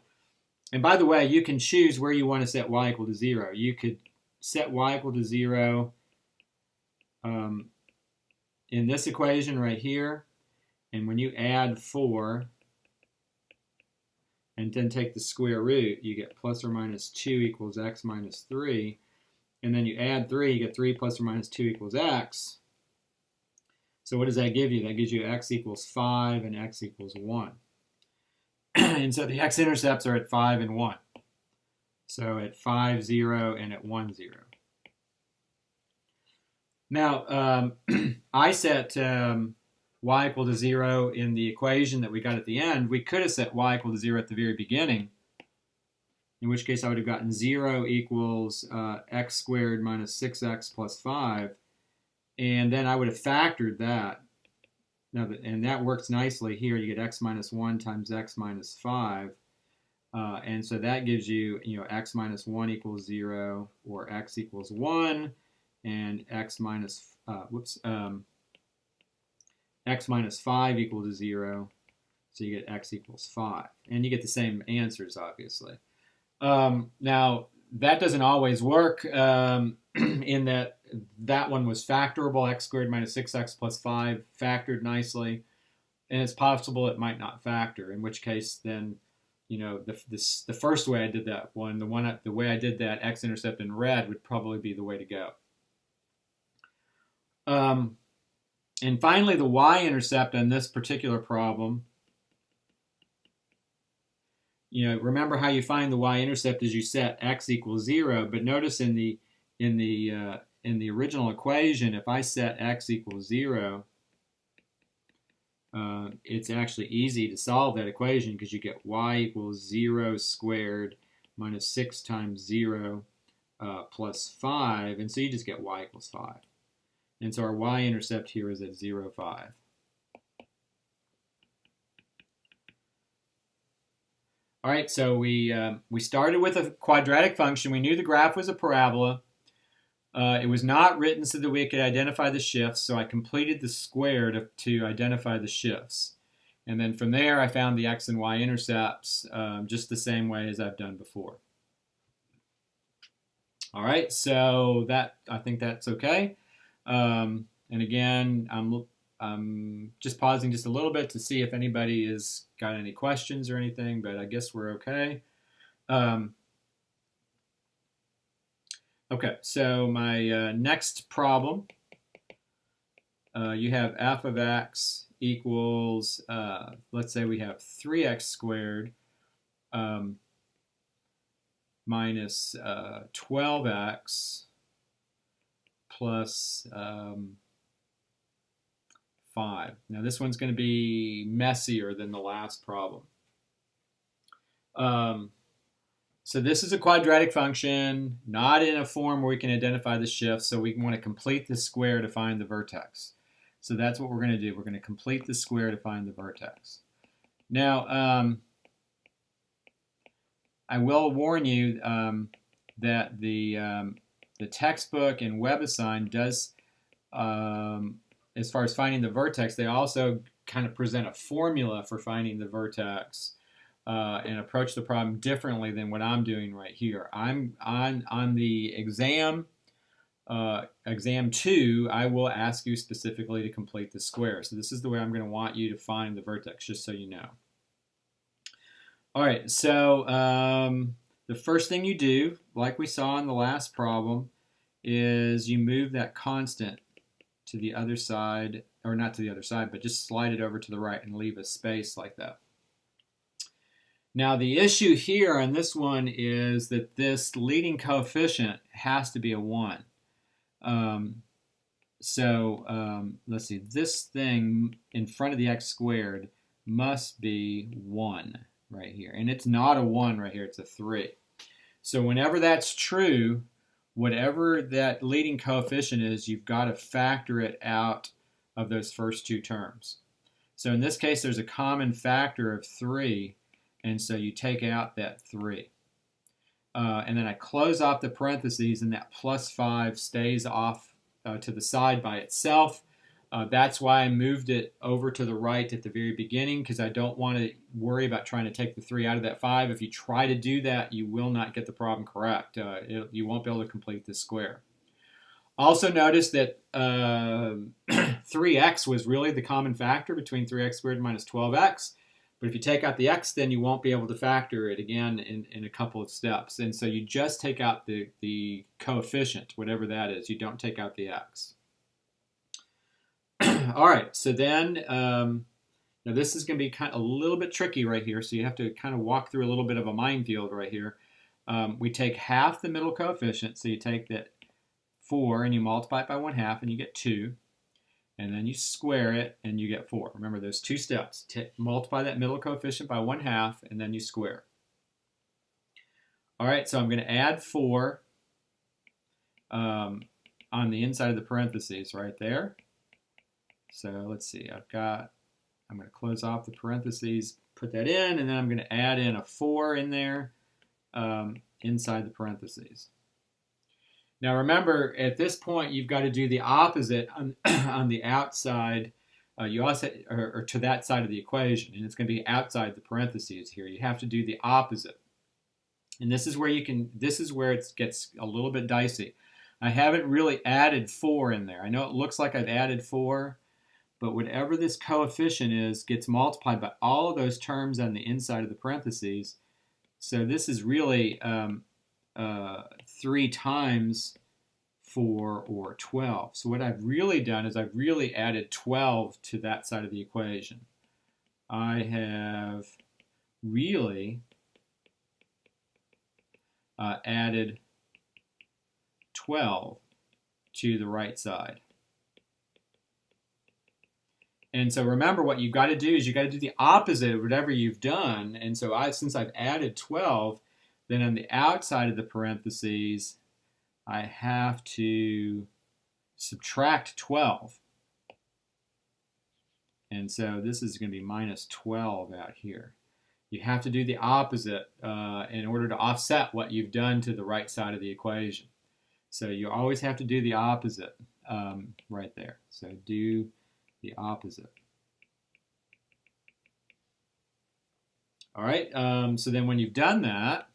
and by the way, you can choose where you want to set y equal to 0. You could set y equal to 0 in this equation right here. And when you add 4 and then take the square root, you get plus or minus 2 equals x minus 3. And then you add 3, you get 3 plus or minus 2 equals x. So what does that give you? That gives you x equals 5 and x equals 1. And so the x-intercepts are at 5 and 1. So at 5, 0, and at 1, 0. Now, I set y equal to 0 in the equation that we got at the end. We could have set y equal to 0 at the very beginning, in which case I would have gotten 0 equals x squared minus 6x plus 5. And then I would have factored that. Now, and that works nicely here. You get x minus 1 times x minus 5. And so that gives you, x minus 1 equals 0, or x equals 1, and x minus, x minus 5 equal to 0. So you get x equals 5. And you get the same answers, obviously. Now, that doesn't always work in that one was factorable. X squared minus 6x plus 5 factored nicely. And it's possible it might not factor, in which case then, the first way I did that one, the way I did that x-intercept in red would probably be the way to go. And finally, the y-intercept on this particular problem, remember how you find the y-intercept is you set x equals 0, but notice in the in the original equation, if I set x equals 0, it's actually easy to solve that equation because you get y equals 0 squared minus 6 times 0 plus 5, and so you just get y equals 5. And so our y-intercept here is at 0, 5. All right, so we started with a quadratic function. We knew the graph was a parabola. It was not written so that we could identify the shifts, so I completed the square to identify the shifts. And then from there, I found the x and y intercepts just the same way as I've done before. All right, so I think that's okay. And again, I'm just pausing just a little bit to see if anybody has got any questions or anything, but I guess we're okay. Okay, so my next problem, you have f of x equals, let's say we have 3x squared minus 12x plus 5. Now this one's going to be messier than the last problem. So this is a quadratic function, not in a form where we can identify the shift, so we want to complete the square to find the vertex. So that's what we're going to do. We're going to complete the square to find the vertex. Now, I will warn you that the textbook in WebAssign does, as far as finding the vertex, they also kind of present a formula for finding the vertex. And approach the problem differently than what I'm doing right here. I'm on the exam 2, I will ask you specifically to complete the square. So this is the way I'm going to want you to find the vertex, just so you know. All right, so the first thing you do, like we saw in the last problem, is you move that constant to the other side, or not to the other side, but just slide it over to the right and leave a space like that. Now the issue here on this one is that this leading coefficient has to be a 1. Let's see, this thing in front of the x squared must be 1 right here. And it's not a 1 right here, it's a 3. So whenever that's true, whatever that leading coefficient is, you've got to factor it out of those first two terms. So in this case, there's a common factor of 3. And so you take out that 3. And then I close off the parentheses, and that plus 5 stays off to the side by itself. That's why I moved it over to the right at the very beginning, because I don't want to worry about trying to take the 3 out of that 5. If you try to do that, you will not get the problem correct. You won't be able to complete this square. Also notice that 3x was really the common factor between 3x squared minus 12x. But if you take out the x, then you won't be able to factor it again in a couple of steps. And so you just take out the coefficient, whatever that is. You don't take out the x. All right, so then, now this is going to be kind of a little bit tricky right here, so you have to kind of walk through a little bit of a minefield right here. We take half the middle coefficient, so you take that 4 and you multiply it by 1/2 and you get 2. And then you square it, and you get 4. Remember, there's 2 steps. Multiply that middle coefficient by 1/2, and then you square. All right, so I'm going to add 4 on the inside of the parentheses right there. So let's see. I'm going to close off the parentheses, put that in, and then I'm going to add in a 4 in there inside the parentheses. Now remember, at this point, you've got to do the opposite on the outside. You also, or to that side of the equation, and it's going to be outside the parentheses here. You have to do the opposite, and this is where it gets a little bit dicey. I haven't really added 4 in there. I know it looks like I've added 4, but whatever this coefficient is gets multiplied by all of those terms on the inside of the parentheses. So this is really 3 times 4, or 12. So what I've really done is I've really added 12 to that side of the equation. I have really added 12 to the right side. And so remember, what you've got to do is you've got to do the opposite of whatever you've done. And so since I've added 12, then on the outside of the parentheses, I have to subtract 12. And so this is going to be minus 12 out here. You have to do the opposite in order to offset what you've done to the right side of the equation. So you always have to do the opposite right there. So do the opposite. All right. So then when you've done that,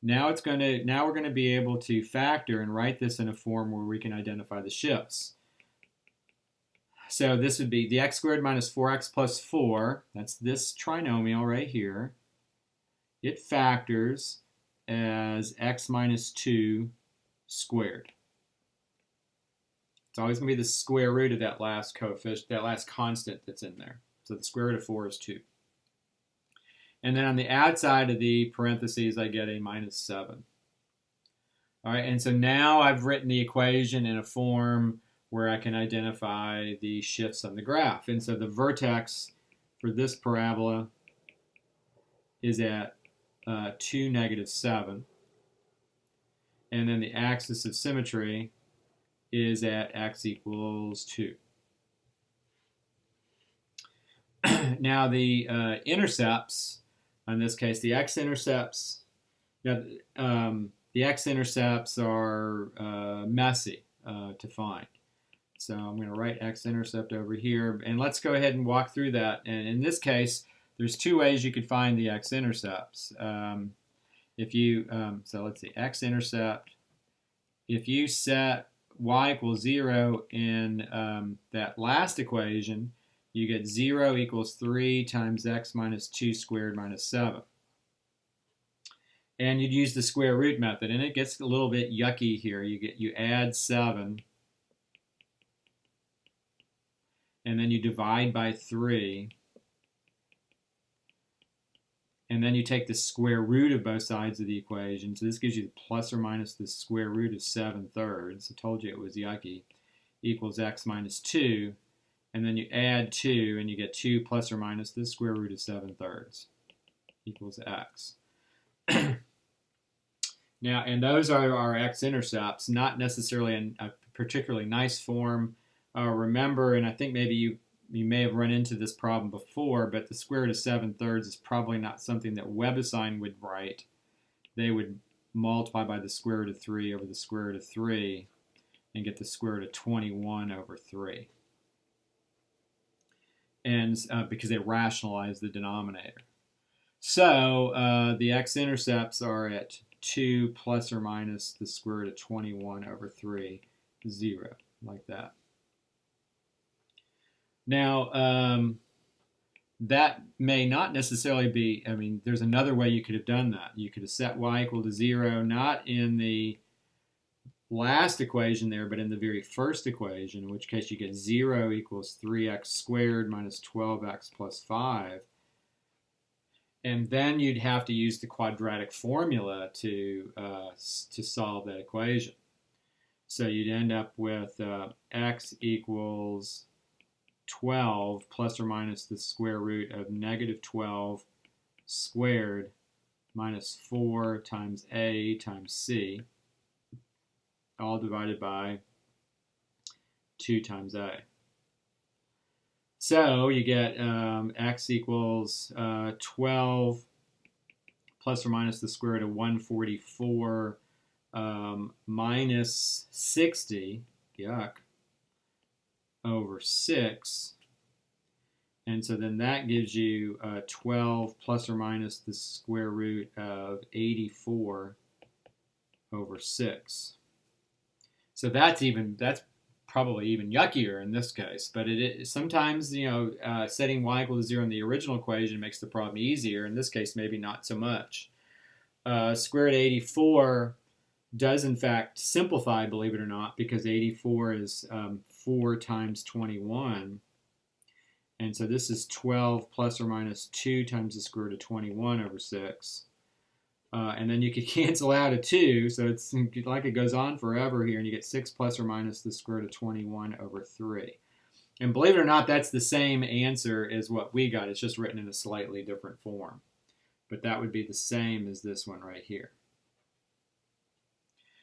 now we're going to be able to factor and write this in a form where we can identify the shifts. So this would be the x squared minus 4x plus 4. That's this trinomial right here. It factors as x minus 2 squared. It's always going to be the square root of that last coefficient, that last constant that's in there. So the square root of 4 is 2. And then on the outside of the parentheses, I get a minus 7. All right, and so now I've written the equation in a form where I can identify the shifts on the graph. And so the vertex for this parabola is at 2, -7. And then the axis of symmetry is at x equals 2. Now the intercepts, in this case the x-intercepts, the x-intercepts are messy to find. So I'm going to write x-intercept over here, and let's go ahead and walk through that. And in this case, there's two ways you could find the x-intercepts. So let's see, x-intercept. If you set y equals 0 in that last equation, you get 0 equals 3 times x minus 2 squared minus 7. And you'd use the square root method, and it gets a little bit yucky here. You add 7. And then you divide by 3, and then you take the square root of both sides of the equation. So this gives you the plus or minus the square root of 7/3. I told you it was yucky, equals x minus 2, and then you add 2, and you get 2 plus or minus the square root of 7/3 equals x. Now, and those are our x-intercepts, not necessarily a particularly nice form. Remember, and I think maybe you may have run into this problem before, but the square root of 7/3 is probably not something that WebAssign would write. They would multiply by the square root of 3 over the square root of 3 and get the square root of 21 over 3. And because they rationalize the denominator. So the x-intercepts are at 2 plus or minus the square root of 21 over 3, 0, like that. Now, that may not necessarily be, there's another way you could have done that. You could have set y equal to 0, not in the last equation there, but in the very first equation, in which case you get 0 equals 3x squared minus 12x plus 5. And then you'd have to use the quadratic formula to solve that equation. So you'd end up with x equals 12 plus or minus the square root of -12 squared minus 4 times a times c, all divided by 2 times a. So you get x equals 12 plus or minus the square root of 144 minus 60, yuck, over 6. And so then that gives you 12 plus or minus the square root of 84 over 6. So that's probably even yuckier in this case. But sometimes, setting y equal to 0 in the original equation makes the problem easier. In this case, maybe not so much. Square root of 84 does in fact simplify, believe it or not, because 84 is 4 times 21. And so this is 12 plus or minus 2 times the square root of 21 over 6. And then you could cancel out a 2, so it's like it goes on forever here, and you get 6 plus or minus the square root of 21 over 3. And believe it or not, that's the same answer as what we got. It's just written in a slightly different form. But that would be the same as this one right here.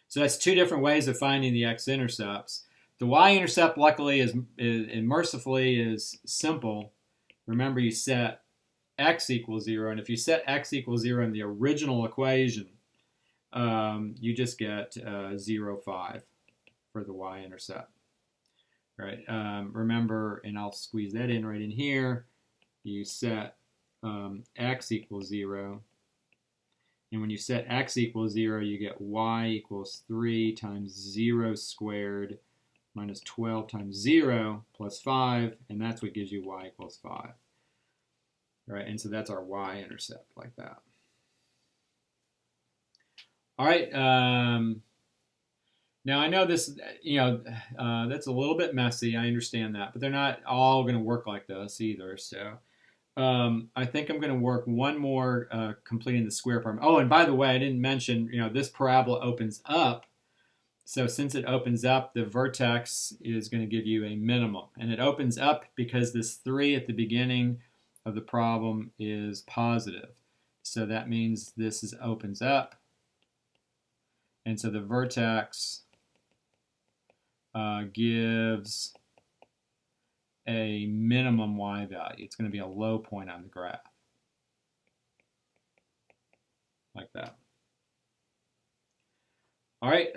So that's 2 different ways of finding the x-intercepts. The y-intercept, luckily, and mercifully, is simple. Remember, you set x equals 0, and if you set x equals 0 in the original equation, you just get 0, 5 for the y-intercept. Right? Remember, and I'll squeeze that in right in here, you set x equals 0, and when you set x equals 0, you get y equals 3 times 0 squared minus 12 times 0 plus 5, and that's what gives you y equals 5. Right, and so that's our y-intercept like that. All right, now I know this, that's a little bit messy. I understand that, but they're not all going to work like this either. So I think I'm going to work one more completing the square problem. Oh, and by the way, I didn't mention, this parabola opens up. So since it opens up, the vertex is going to give you a minimum. And it opens up because this 3 at the beginning of the problem is positive. So that means this opens up. And so the vertex gives a minimum y value. It's going to be a low point on the graph. Like that. All right,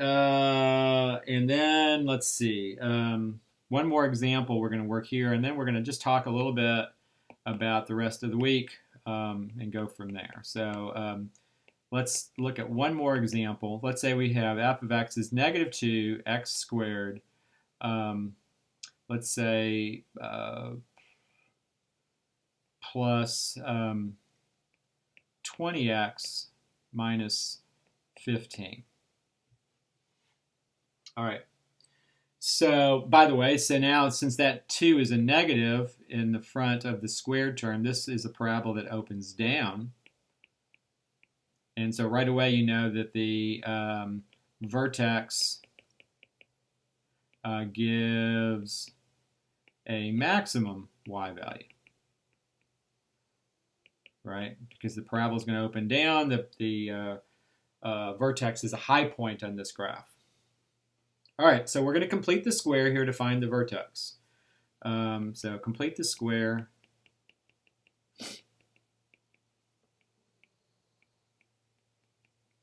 and then let's see. One more example we're going to work here, and then we're going to just talk a little bit about the rest of the week and go from there. So let's look at one more example. Let's say we have f of x is negative 2 x squared. Let's say plus 20x minus 15. All right. So, by the way, so now since that 2 is a negative in the front of the squared term, this is a parabola that opens down. And so right away you know that the vertex gives a maximum y value. Right? Because the parabola is going to open down, the vertex is a high point on this graph. All right, so we're going to complete the square here to find the vertex. So complete the square.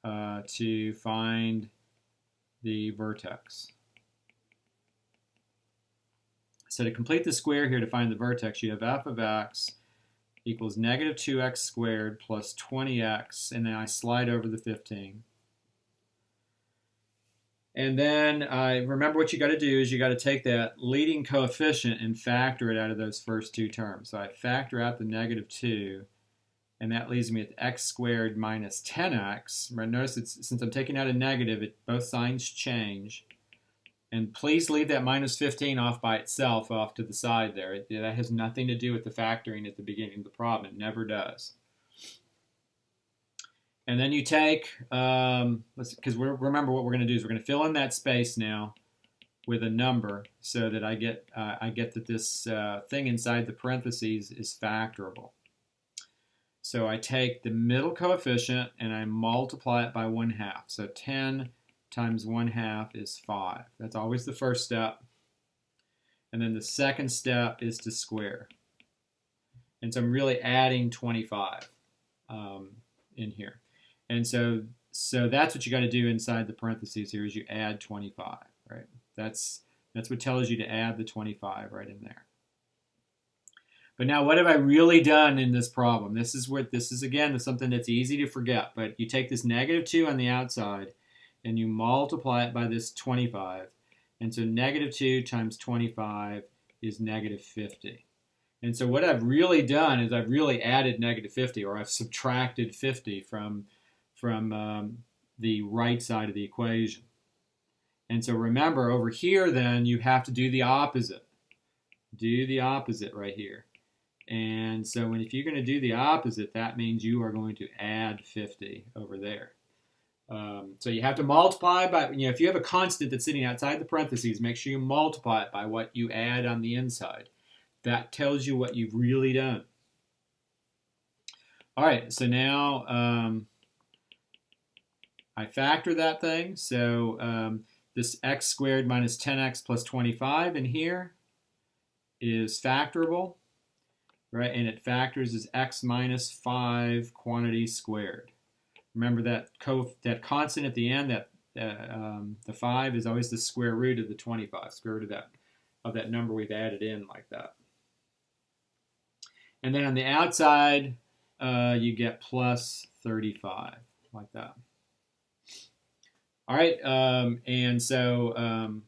To find the vertex. So to complete the square here to find the vertex, you have f of x equals negative 2x squared plus 20x, and then I slide over the 15. And then remember what you got to do is you got to take that leading coefficient and factor it out of those first 2 terms. So I factor out the negative 2, and that leaves me with x squared minus 10x. Notice since I'm taking out a negative, both signs change. And please leave that minus 15 off by itself off to the side there. That has nothing to do with the factoring at the beginning of the problem. It never does. And then you take, because remember what we're going to do is we're going to fill in that space now with a number so that I get that this thing inside the parentheses is factorable. So I take the middle coefficient and I multiply it by 1/2. So 10 times 1/2 is 5. That's always the first step. And then the second step is to square. And so I'm really adding 25 in here. And so that's what you got to do inside the parentheses here is you add 25, right? That's what tells you to add the 25 right in there. But now what have I really done in this problem? This is again something that's easy to forget, but you take this negative 2 on the outside and you multiply it by this 25. And so negative 2 times 25 is negative 50. And so what I've really done is I've really added negative 50, or I've subtracted 50 from the right side of the equation. And so remember, over here then, you have to do the opposite. Do the opposite right here. And so if you're going to do the opposite, that means you are going to add 50 over there. So you have to multiply by, if you have a constant that's sitting outside the parentheses, make sure you multiply it by what you add on the inside. That tells you what you've really done. All right, so now I factor that thing. So this x squared minus 10x plus 25 in here is factorable, right? And it factors as x minus 5 quantity squared. Remember that constant at the end, that the 5 is always the square root of the 25, square root of that number we've added in like that. And then on the outside, you get plus 35, like that. All right, and so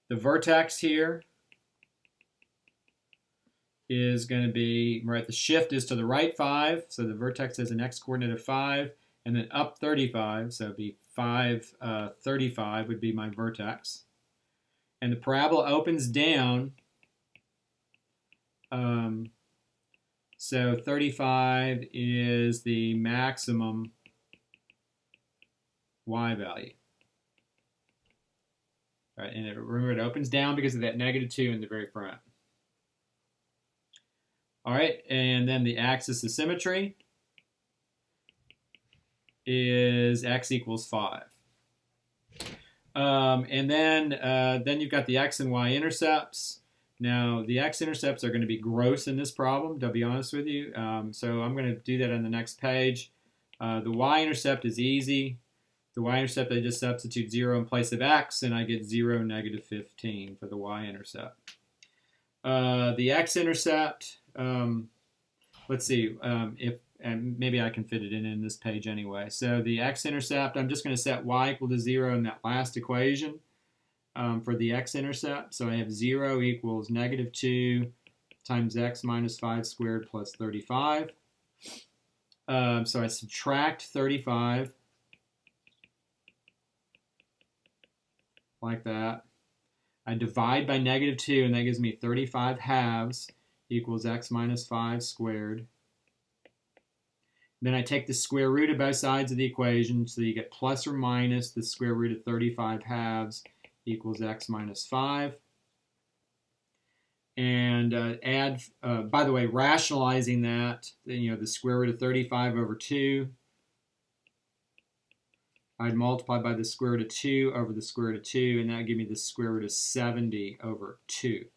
the vertex here is going to be, right, the shift is to the right 5, so the vertex has an x-coordinate of 5, and then up 35, so it'd be 35 would be my vertex. And the parabola opens down, so 35 is the maximum y value. Right, and remember it opens down because of that -2 in the very front. All right, and then the axis of symmetry is x equals 5. And then you've got the x and y intercepts. Now, the x-intercepts are going to be gross in this problem, to be honest with you. So I'm going to do that on the next page. The y-intercept is easy. The y-intercept, I just substitute 0 in place of x, and I get 0, -15 for the y-intercept. The x-intercept, let's see, and maybe I can fit it in this page anyway. So the x-intercept, I'm just going to set y equal to 0 in that last equation for the x-intercept. So I have 0 equals -2 times x minus 5 squared plus 35. So I subtract 35, like that. I divide by -2, and that gives me 35 halves equals x minus 5 squared. Then I take the square root of both sides of the equation, so you get plus or minus the square root of 35 halves equals x minus 5. And add, by the way, rationalizing that, the square root of 35 over 2, I'd multiply by the square root of 2 over the square root of 2, and that would give me the square root of 70 over 2.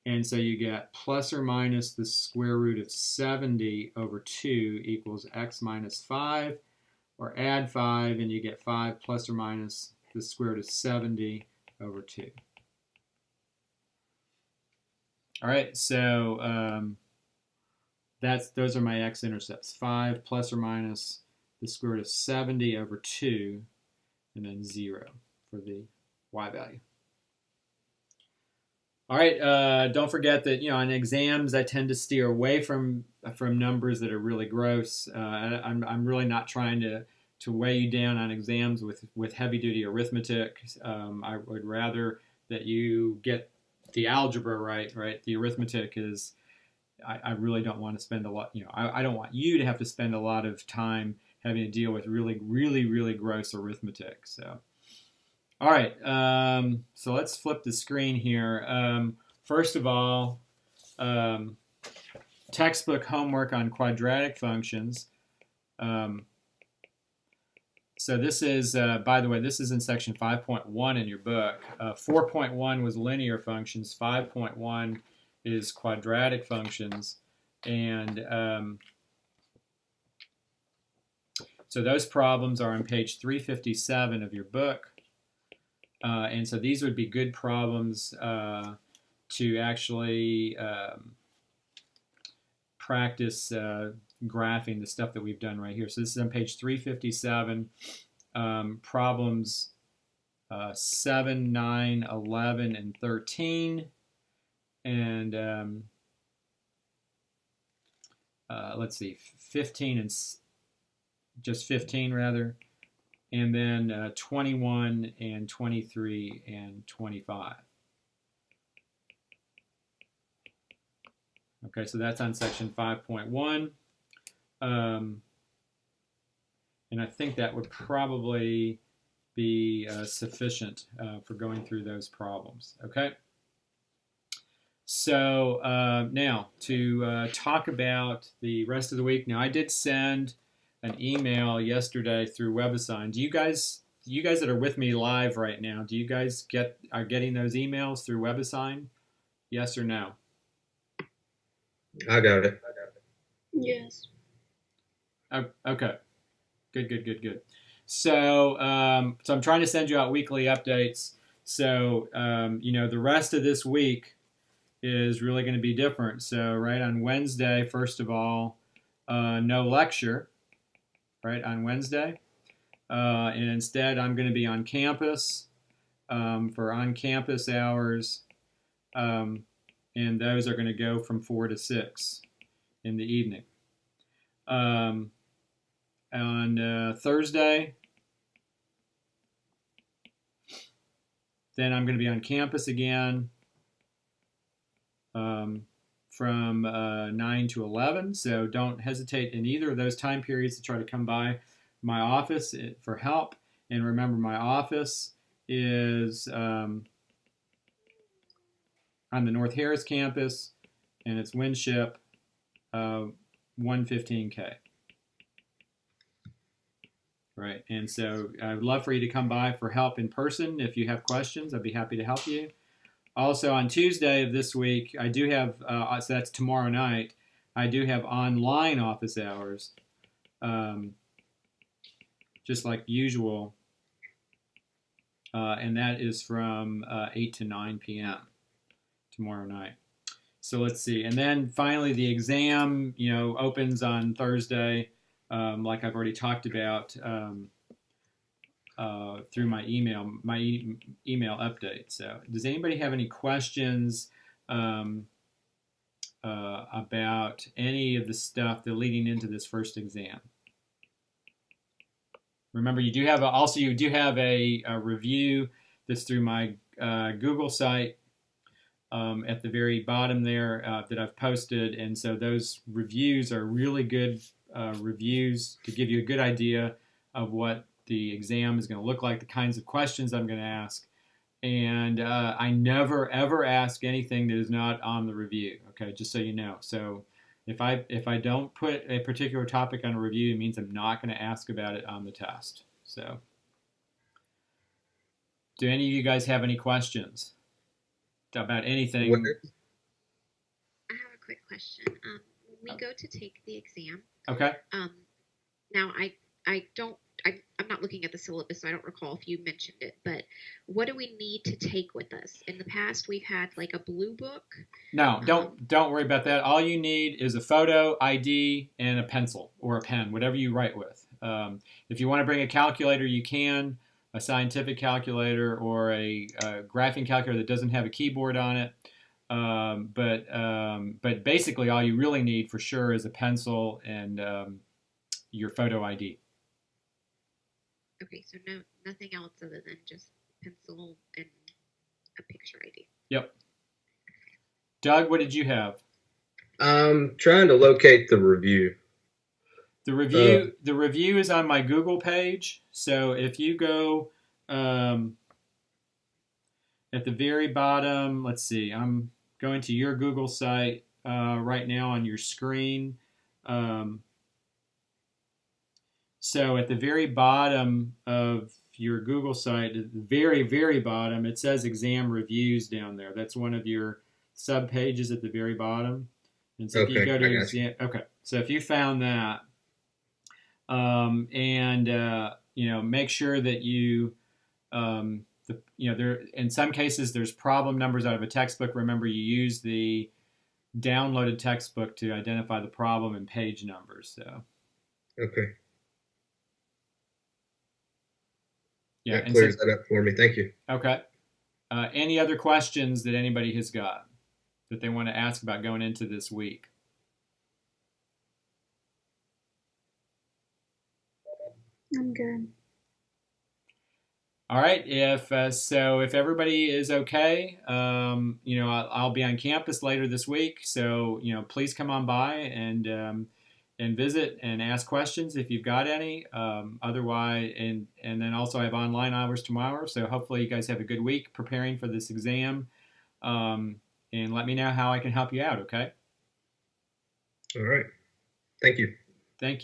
And so you get plus or minus the square root of 70 over 2 equals x minus 5, or add 5, and you get 5 plus or minus the square root of 70 over 2. All right, so those are my x-intercepts. 5 plus or minus the square root of 70 over 2, and then 0 for the y value. All right, don't forget that, on exams, I tend to steer away from numbers that are really gross. I'm really not trying to weigh you down on exams with heavy-duty arithmetic. I would rather that you get the algebra right? The arithmetic is, I really don't want to spend a lot, I don't want you to have to spend a lot of time having to deal with really, really, really gross arithmetic. So, all right, so let's flip the screen here. First of all, textbook homework on quadratic functions. So this is, by the way, this is in section 5.1 in your book. 4.1 was linear functions. 5.1 is quadratic functions. And so those problems are on page 357 of your book. And so these would be good problems to actually practice graphing the stuff that we've done right here. So this is on page 357, problems 7, 9, 11, and 13. And let's see, 15 and just 15 rather. And then 21 and 23 and 25. Okay, so that's on section 5.1. And I think that would probably be sufficient for going through those problems. Okay. So now to talk about the rest of the week. Now I did send an email yesterday through WebAssign. Do you guys that are with me live right now, do you guys are getting those emails through WebAssign? Yes or no? I got it. Yes. Oh, okay. Good. So so I'm trying to send you out weekly updates. So the rest of this week is really going to be different. So right on Wednesday, first of all, no lecture. Right on Wednesday, and instead I'm going to be on campus for on-campus hours, and those are going to go from 4 to 6 in the evening. On Thursday, then I'm going to be on campus again from 9 to 11. So don't hesitate in either of those time periods to try to come by my office for help. And remember, my office is on the North Harris campus, and it's Winship 115K. Right, and so I'd love for you to come by for help in person. If you have questions, I'd be happy to help you. Also, on Tuesday of this week, I do have, so that's tomorrow night, I do have online office hours, just like usual, and that is from 8 to 9 p.m. tomorrow night. So let's see. And then finally, the exam, opens on Thursday, like I've already talked about through my email update. So does anybody have any questions about any of the stuff that leading into this first exam? Remember, you do have a review that's through my Google site at the very bottom there that I've posted, and so those reviews are really good reviews to give you a good idea of what the exam is going to look like, the kinds of questions I'm going to ask. And I never ever ask anything that is not on the review. Okay, just so you know. So if I don't put a particular topic on a review, it means I'm not going to ask about it on the test. So, do any of you guys have any questions about anything? I have a quick question. When we go to take the exam, Okay. Now I'm not looking at the syllabus, so I don't recall if you mentioned it, but what do we need to take with us? In the past, we've had like a blue book. No, don't worry about that. All you need is a photo, ID, and a pencil or a pen, whatever you write with. If you want to bring a calculator, you can, a scientific calculator or a graphing calculator that doesn't have a keyboard on it. But basically, all you really need for sure is a pencil and your photo ID. Okay, so nothing else other than just pencil and a picture ID. Yep. Doug, what did you have? I'm trying to locate the review. The review is on my Google page. So if you go at the very bottom, let's see, I'm going to your Google site right now on your screen. So at the very bottom of your Google site, at the very, very bottom, it says exam reviews down there. That's one of your sub pages at the very bottom. And so if you go to exam, okay. So if you found that, make sure that you, there in some cases there's problem numbers out of a textbook. Remember, you use the downloaded textbook to identify the problem and page numbers. So. Okay. Yeah, that clears that up for me. Thank you. Okay. Any other questions that anybody has got that they want to ask about going into this week? I'm good. All right. If everybody is okay, I'll be on campus later this week. So please come on by and visit and ask questions if you've got any. Otherwise, and then also I have online hours tomorrow. So hopefully you guys have a good week preparing for this exam. Um, and let me know how I can help you out. Okay. All right. Thank you. Thank you.